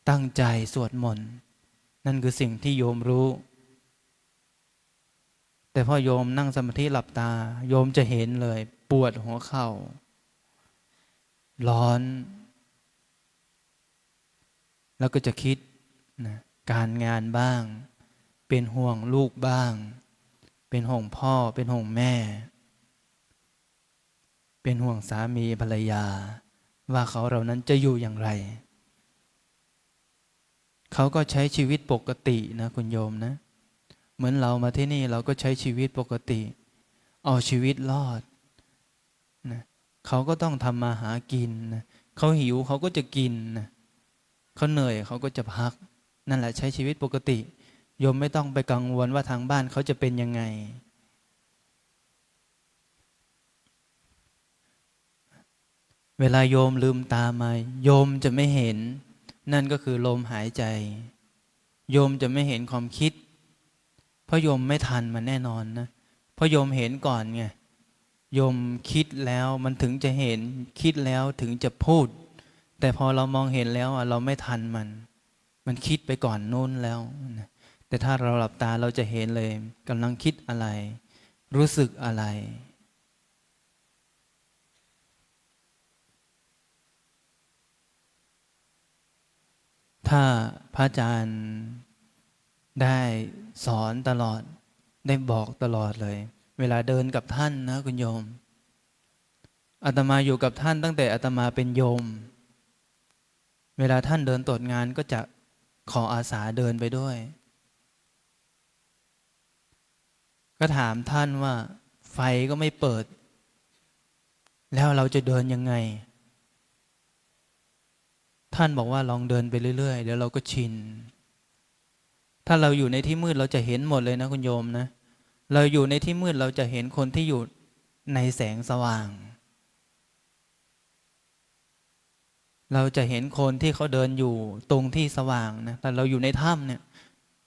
ตั้งใจสวดมนต์นั่นคือสิ่งที่โยมรู้แต่พอโยมนั่งสมาธิหลับตาโยมจะเห็นเลยปวดหัวเข่าร้อนแล้วก็จะคิดนะการงานบ้างเป็นห่วงลูกบ้างเป็นห่วงพ่อเป็นห่วงแม่เป็นห่วงสามีภรรยาว่าเขาเหล่านั้นจะอยู่อย่างไรเขาก็ใช้ชีวิตปกตินะคุณโยมนะเหมือนเรามาที่นี่เราก็ใช้ชีวิตปกติเอาชีวิตรอดนะเขาก็ต้องทำมาหากินนะเขาหิวเขาก็จะกินนะเขาเหนื่อยเขาก็จะพักนั่นแหละใช้ชีวิตปกติโยมไม่ต้องไปกังวลว่าทางบ้านเขาจะเป็นยังไงเวลาโยมลืมตามาโยมจะไม่เห็นนั่นก็คือลมหายใจโยมจะไม่เห็นความคิดเพราะโยมไม่ทันมันแน่นอนนะเพราะโยมเห็นก่อนไงโยมคิดแล้วมันถึงจะเห็นคิดแล้วถึงจะพูดแต่พอเรามองเห็นแล้วเราไม่ทันมันคิดไปก่อนนู้นแล้วนะแต่ถ้าเราหลับตาเราจะเห็นเลยกำลังคิดอะไรรู้สึกอะไรถ้าพระอาจารย์ได้สอนตลอดได้บอกตลอดเลยเวลาเดินกับท่านนะคุณโยมอาตมาอยู่กับท่านตั้งแต่อาตมาเป็นโยมเวลาท่านเดินตรวจงานก็จะขออาสาเดินไปด้วยก็ถามท่านว่าไฟก็ไม่เปิดแล้วเราจะเดินยังไงท่านบอกว่าลองเดินไปเรื่อยๆเดี๋ยวเราก็ชินถ้าเราอยู่ในที่มืดเราจะเห็นหมดเลยนะคุณโยมนะเราอยู่ในที่มืดเราจะเห็นคนที่อยู่ในแสงสว่างเราจะเห็นคนที่เขาเดินอยู่ตรงที่สว่างนะแต่เราอยู่ในถ้ำเนี่ย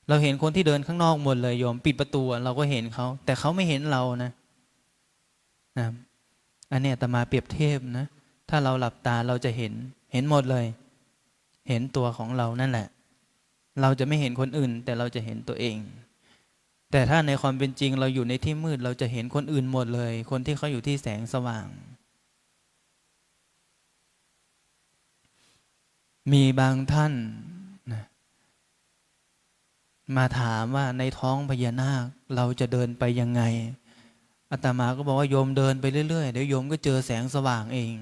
เราเห็นคนที่เดินข้างนอกหมดเลยโยมปิดประตูเราก็เห็นเขาแต่เขาไม่เห็นเรานะอันนี้อาตมาเปรียบเทียบนะถ้าเราหลับตาเราจะเห็นหมดเลยเห็นตัวของเรานั่นแหละเราจะไม่เห็นคนอื่นแต่เราจะเห็นตัวเองแต่ถ้าในความเป็นจริงเราอยู่ในที่มืดเราจะเห็นคนอื่นหมดเลยคนที่เขาอยู่ที่แสงสว่าง มีบางท่านนะมาถามว่าในท้องพญานาคเราจะเดินไปยังไงอาตมาก็บอกว่าโยมเดินไปเรื่อยๆเดี๋ยวโยมก็เจอแสงสว่างเอง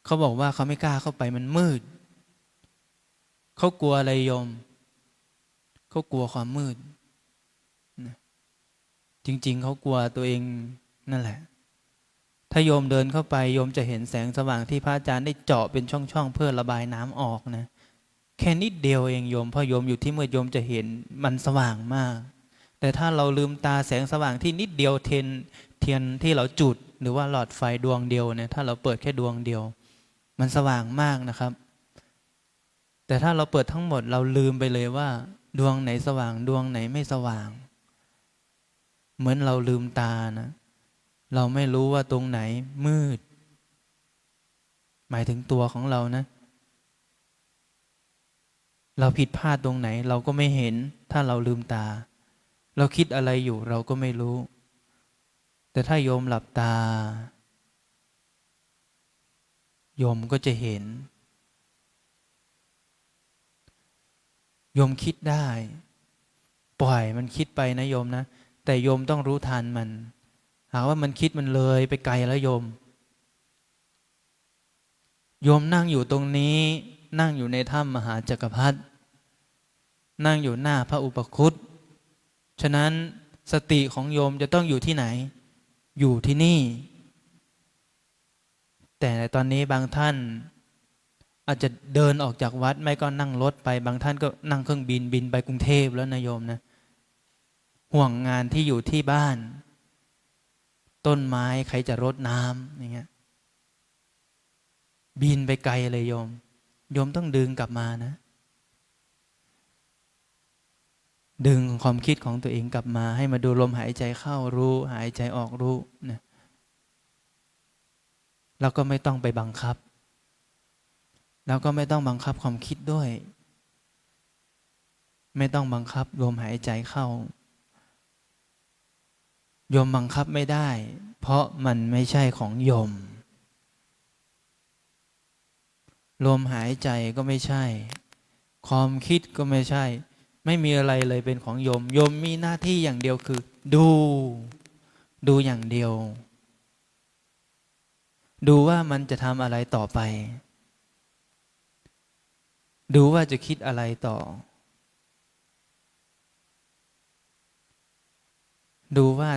เขาบอกว่าเขาไม่กล้าเข้าไปมันมืดเขากลัวอะไรโยมเขากลัวความมืดนะจริงๆเขากลัวตัวเองนั่นแหละถ้าโยมเดินเข้าไปโยมจะเห็นแสงสว่างที่พระอาจารย์ได้เจาะเป็นช่องๆเพื่อระบายน้ำออกนะแค่นิดเดียวเองโยมพอโยมอยู่ที่มืดโยมจะเห็นมันสว่างมากแต่ถ้าเราลืมตาแสงสว่างที่นิดเดียวเทียนที่เราจุดหรือว่าหลอดไฟดวงเดียวเนี่ยถ้าเราเปิดแค่ดวงเดียวมันสว่างมากนะครับแต่ถ้าเราเปิดทั้งหมดเราลืมไปเลยว่าดวงไหนสว่างดวงไหนไม่สว่างเหมือนเราลืมตานะเราไม่รู้ว่าตรงไหนมืดหมายถึงตัวของเรานะเราผิดพลาดตรงไหนเราก็ไม่เห็นถ้าเราลืมตาเราคิดอะไรอยู่เราก็ไม่รู้แต่ถ้าโยมหลับตาโยมก็จะเห็นโยมคิดได้ปล่อยมันคิดไปนะโยมนะแต่โยมต้องรู้ทันมันหากว่ามันคิดมันเลยไปไกลแล้วโยมนั่งอยู่ตรงนี้นั่งอยู่ในถ้ำมหาจักรพรรดินั่งอยู่หน้าพระอุปคุตฉะนั้นสติของโยมจะต้องอยู่ที่ไหนอยู่ที่นี่แต่ตอนนี้บางท่านอาจจะเดินออกจากวัดไม่ก็นั่งรถไปบางท่านก็นั่งเครื่องบินไปกรุงเทพแล้วนะโยมนะห่วงงานที่อยู่ที่บ้านต้นไม้ใครจะรดน้ำอย่างเงี้ยบินไปไกลเลยโยมต้องดึงกลับมานะดึงความคิดของตัวเองกลับมาให้มาดูลมหายใจเข้ารู้หายใจออกรู้นะแล้วก็ไม่ต้องไปบังคับแล้วก็ไม่ต้องบังคับความคิดด้วยไม่ต้องบังคับลมหายใจเข้าโยมบังคับไม่ได้เพราะมันไม่ใช่ของโยมลมหายใจก็ไม่ใช่ความคิดก็ไม่ใช่ไม่มีอะไรเลยเป็นของโยมมีหน้าที่อย่างเดียวคือดูอย่างเดียวดูว่ามันจะทำอะไรต่อไปดูว่าจะคิดอะไรต่อดูว่า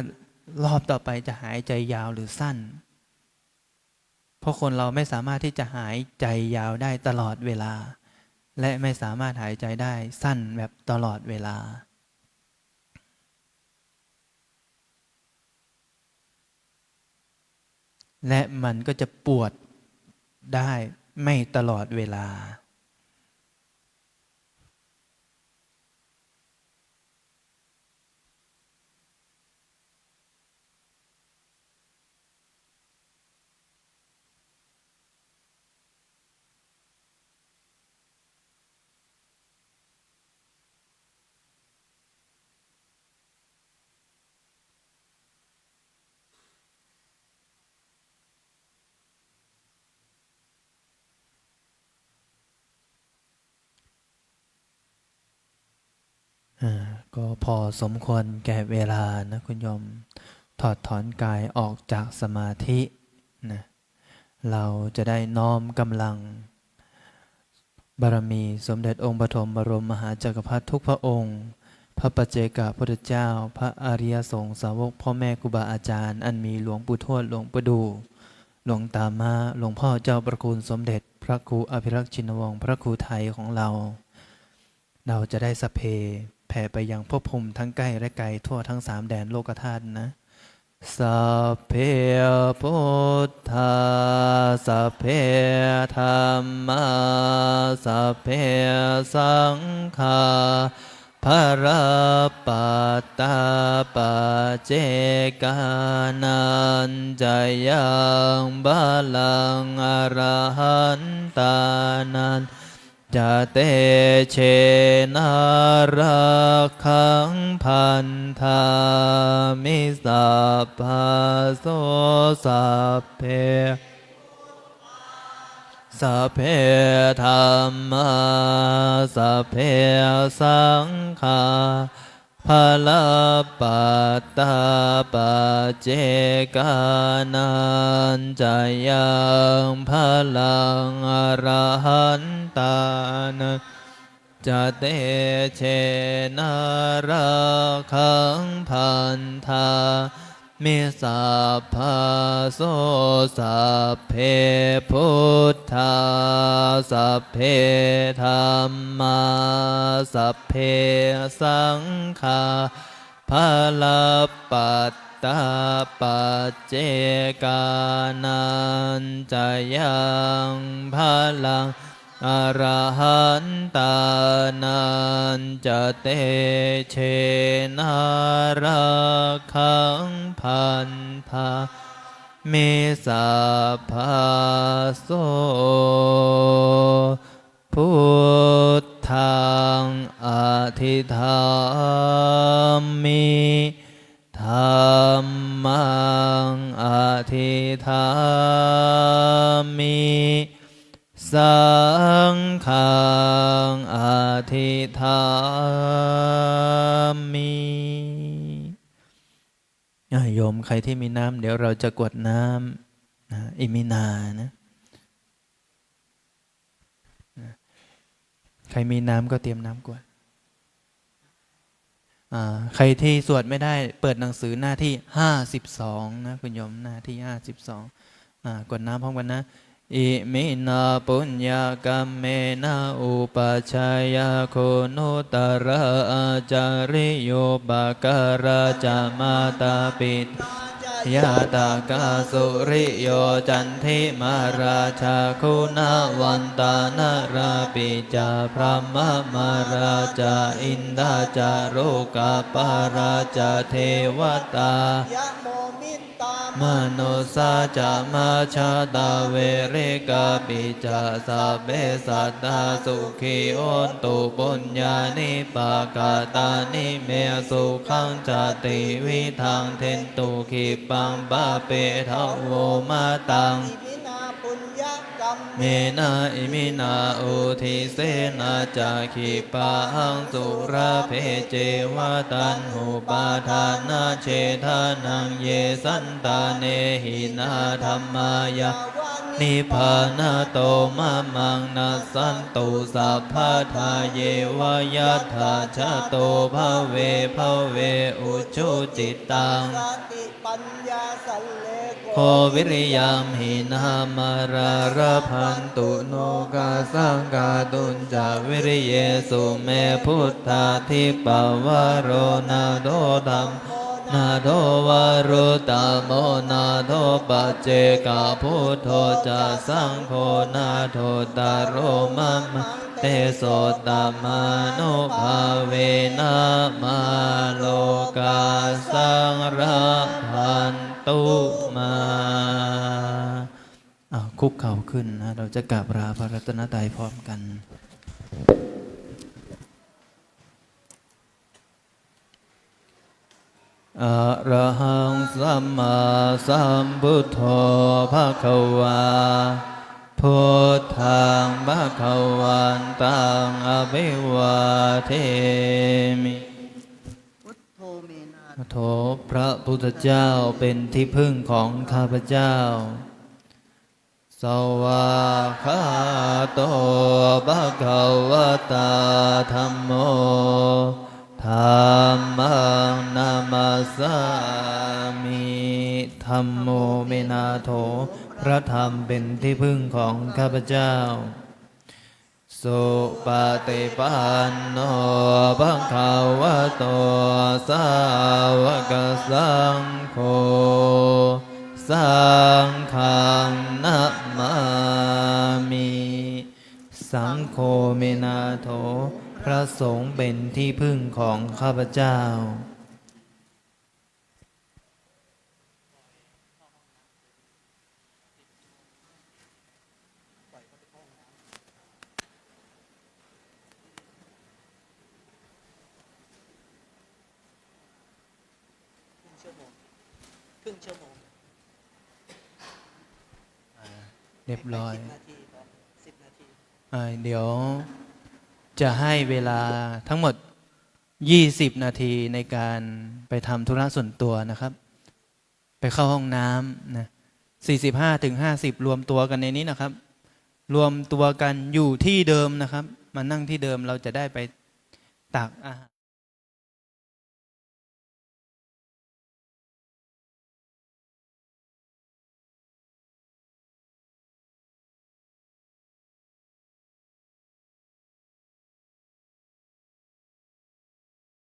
รอบต่อไปจะหายใจยาวหรือสั้นเพราะคนเราไม่สามารถที่จะหายใจยาวได้ตลอดเวลาและไม่สามารถหายใจได้สั้นแบบตลอดเวลาและมันก็จะปวดได้ไม่ตลอดเวลาก็พอสมควรแก่เวลานะคุณโยมถอดถอนกายออกจากสมาธินะเราจะได้น้อมกำลังบารมีสมเด็จองค์ปฐมบรมมหาจักรพรรดิทุกพระองค์พระปัจเจกพุทธเจ้าพระอริยสงฆ์สาวกพ่อแม่ครูบาอาจารย์อันมีหลวงปู่ทวดหลวงปู่ดูหลวงตามาหลวงพ่อเจ้าประคุณสมเด็จพระครูอภิรักษ์ชินวงศ์พระครูไทยของเราจะได้สะเพแผ่ไปยังภพภูมิทั้งใกล้และไกลทั่วทั้งสามแดนโลกธาตุนะสัพเพพุทธาสัพเพธัมมาสัพเพสังฆาภรปัตตาปเจกานันจะยังบาลังอรหันตานันจะเตเชนารักขังพันธามิสัพพะโสสัพเพ สัพเพธัมมาสัพเพสังฆาภะละปัตตาปัจเจกานันจะยังภะลังอรหันตานะจะเตเชนะระคังพันธามิสัพพะโสสัพเพพุทธาสัพเพธัมมาสัพเพสังฆาภะละปัตตาปัจเจกานันจะยังภะลังอรหันตานันจะเตเชนะระคังพันธามิสัพพะโสพุทธังอธิธามิธัมมังอธิธามิสังฆังอธิธามิโยมใครที่มีน้ำเดี๋ยวเราจะกวดน้ำนะอิมินานะใครมีน้ำก็เตรียมน้ำกวดใครที่สวดไม่ได้เปิดหนังสือหน้าที่52นะคุณโยมหน้าที่52กดน้ำพร้อมกันนะอิมินาปุญญากรรมเมนะอุปัชฌายโคโนตระอาจาริโยบาการาจามาตาปิตยะตากาสุริโยจันทิมาราชาคุณาวันตานาราปิจาพระมะมาราชาอินทาจาโรกาปาราชาเทวตายะโมมิตามโนสาจามาชาตาเวเรกาปิจาสัพเพสัตตาสุขีโอนตุปุญญานิปากาตานิเมสุขังจติวิทังเทนตุขีปังบาเปทะโวมาตังเมนะอิมินาอุทิเสนาจาคิปังสุราเพเจวตันหุปาทานาเชทานังเยสันตาเนหินาธรรมายานิพพานาโตมะมังนัสสันตุสัพพะทาเยวยัตถาชะโตภเวภเวอุชุจิตตังโควิริยามหินามาราระพันตุโนกาสังกาตุนจาวิริเยสุเมพุทธาทิปวโรนาโดธัมนาโทวารุตโมนาโทปัจเจกาพุทโธจะสังโฆนาโทตโรมัมเตโสตมานุภาเวนะมาโลกาสังระพันตุมาคุกเข่าขึ้นนะเราจะกราบลาพระรัตนตรัยพร้อมกันอะระหังสัมมาสัมพุทโธภควาพุทธังภควันตังอภิวาเทมิพุทโธเมนะโธพระพุทธเจ้าเป็นที่พึ่งของข้าพเจ้าสวากขาโตภควตาธัมโมธัมมังนามัสสามิธัมโมเมนาโถพระธรรมเป็นที่พึ่งของข้าพเจ้าสุปฏิปันโนภควโตสาวกสังโฆสังฆังนะมามิสังโฆเมนาโถพระสงฆ์เป็นที่พึ่งของข้าพเจ้าครึ่งชั่วโมง เรียบร้อย เดี๋ยวจะให้เวลาทั้งหมด20 นาทีในการไปทำธุระส่วนตัวนะครับ ไปเข้าห้องน้ำนะ45-50รวมตัวกันในนี้นะครับ รวมตัวกันอยู่ที่เดิมนะครับ มานั่งที่เดิมเราจะได้ไปตักอาหาร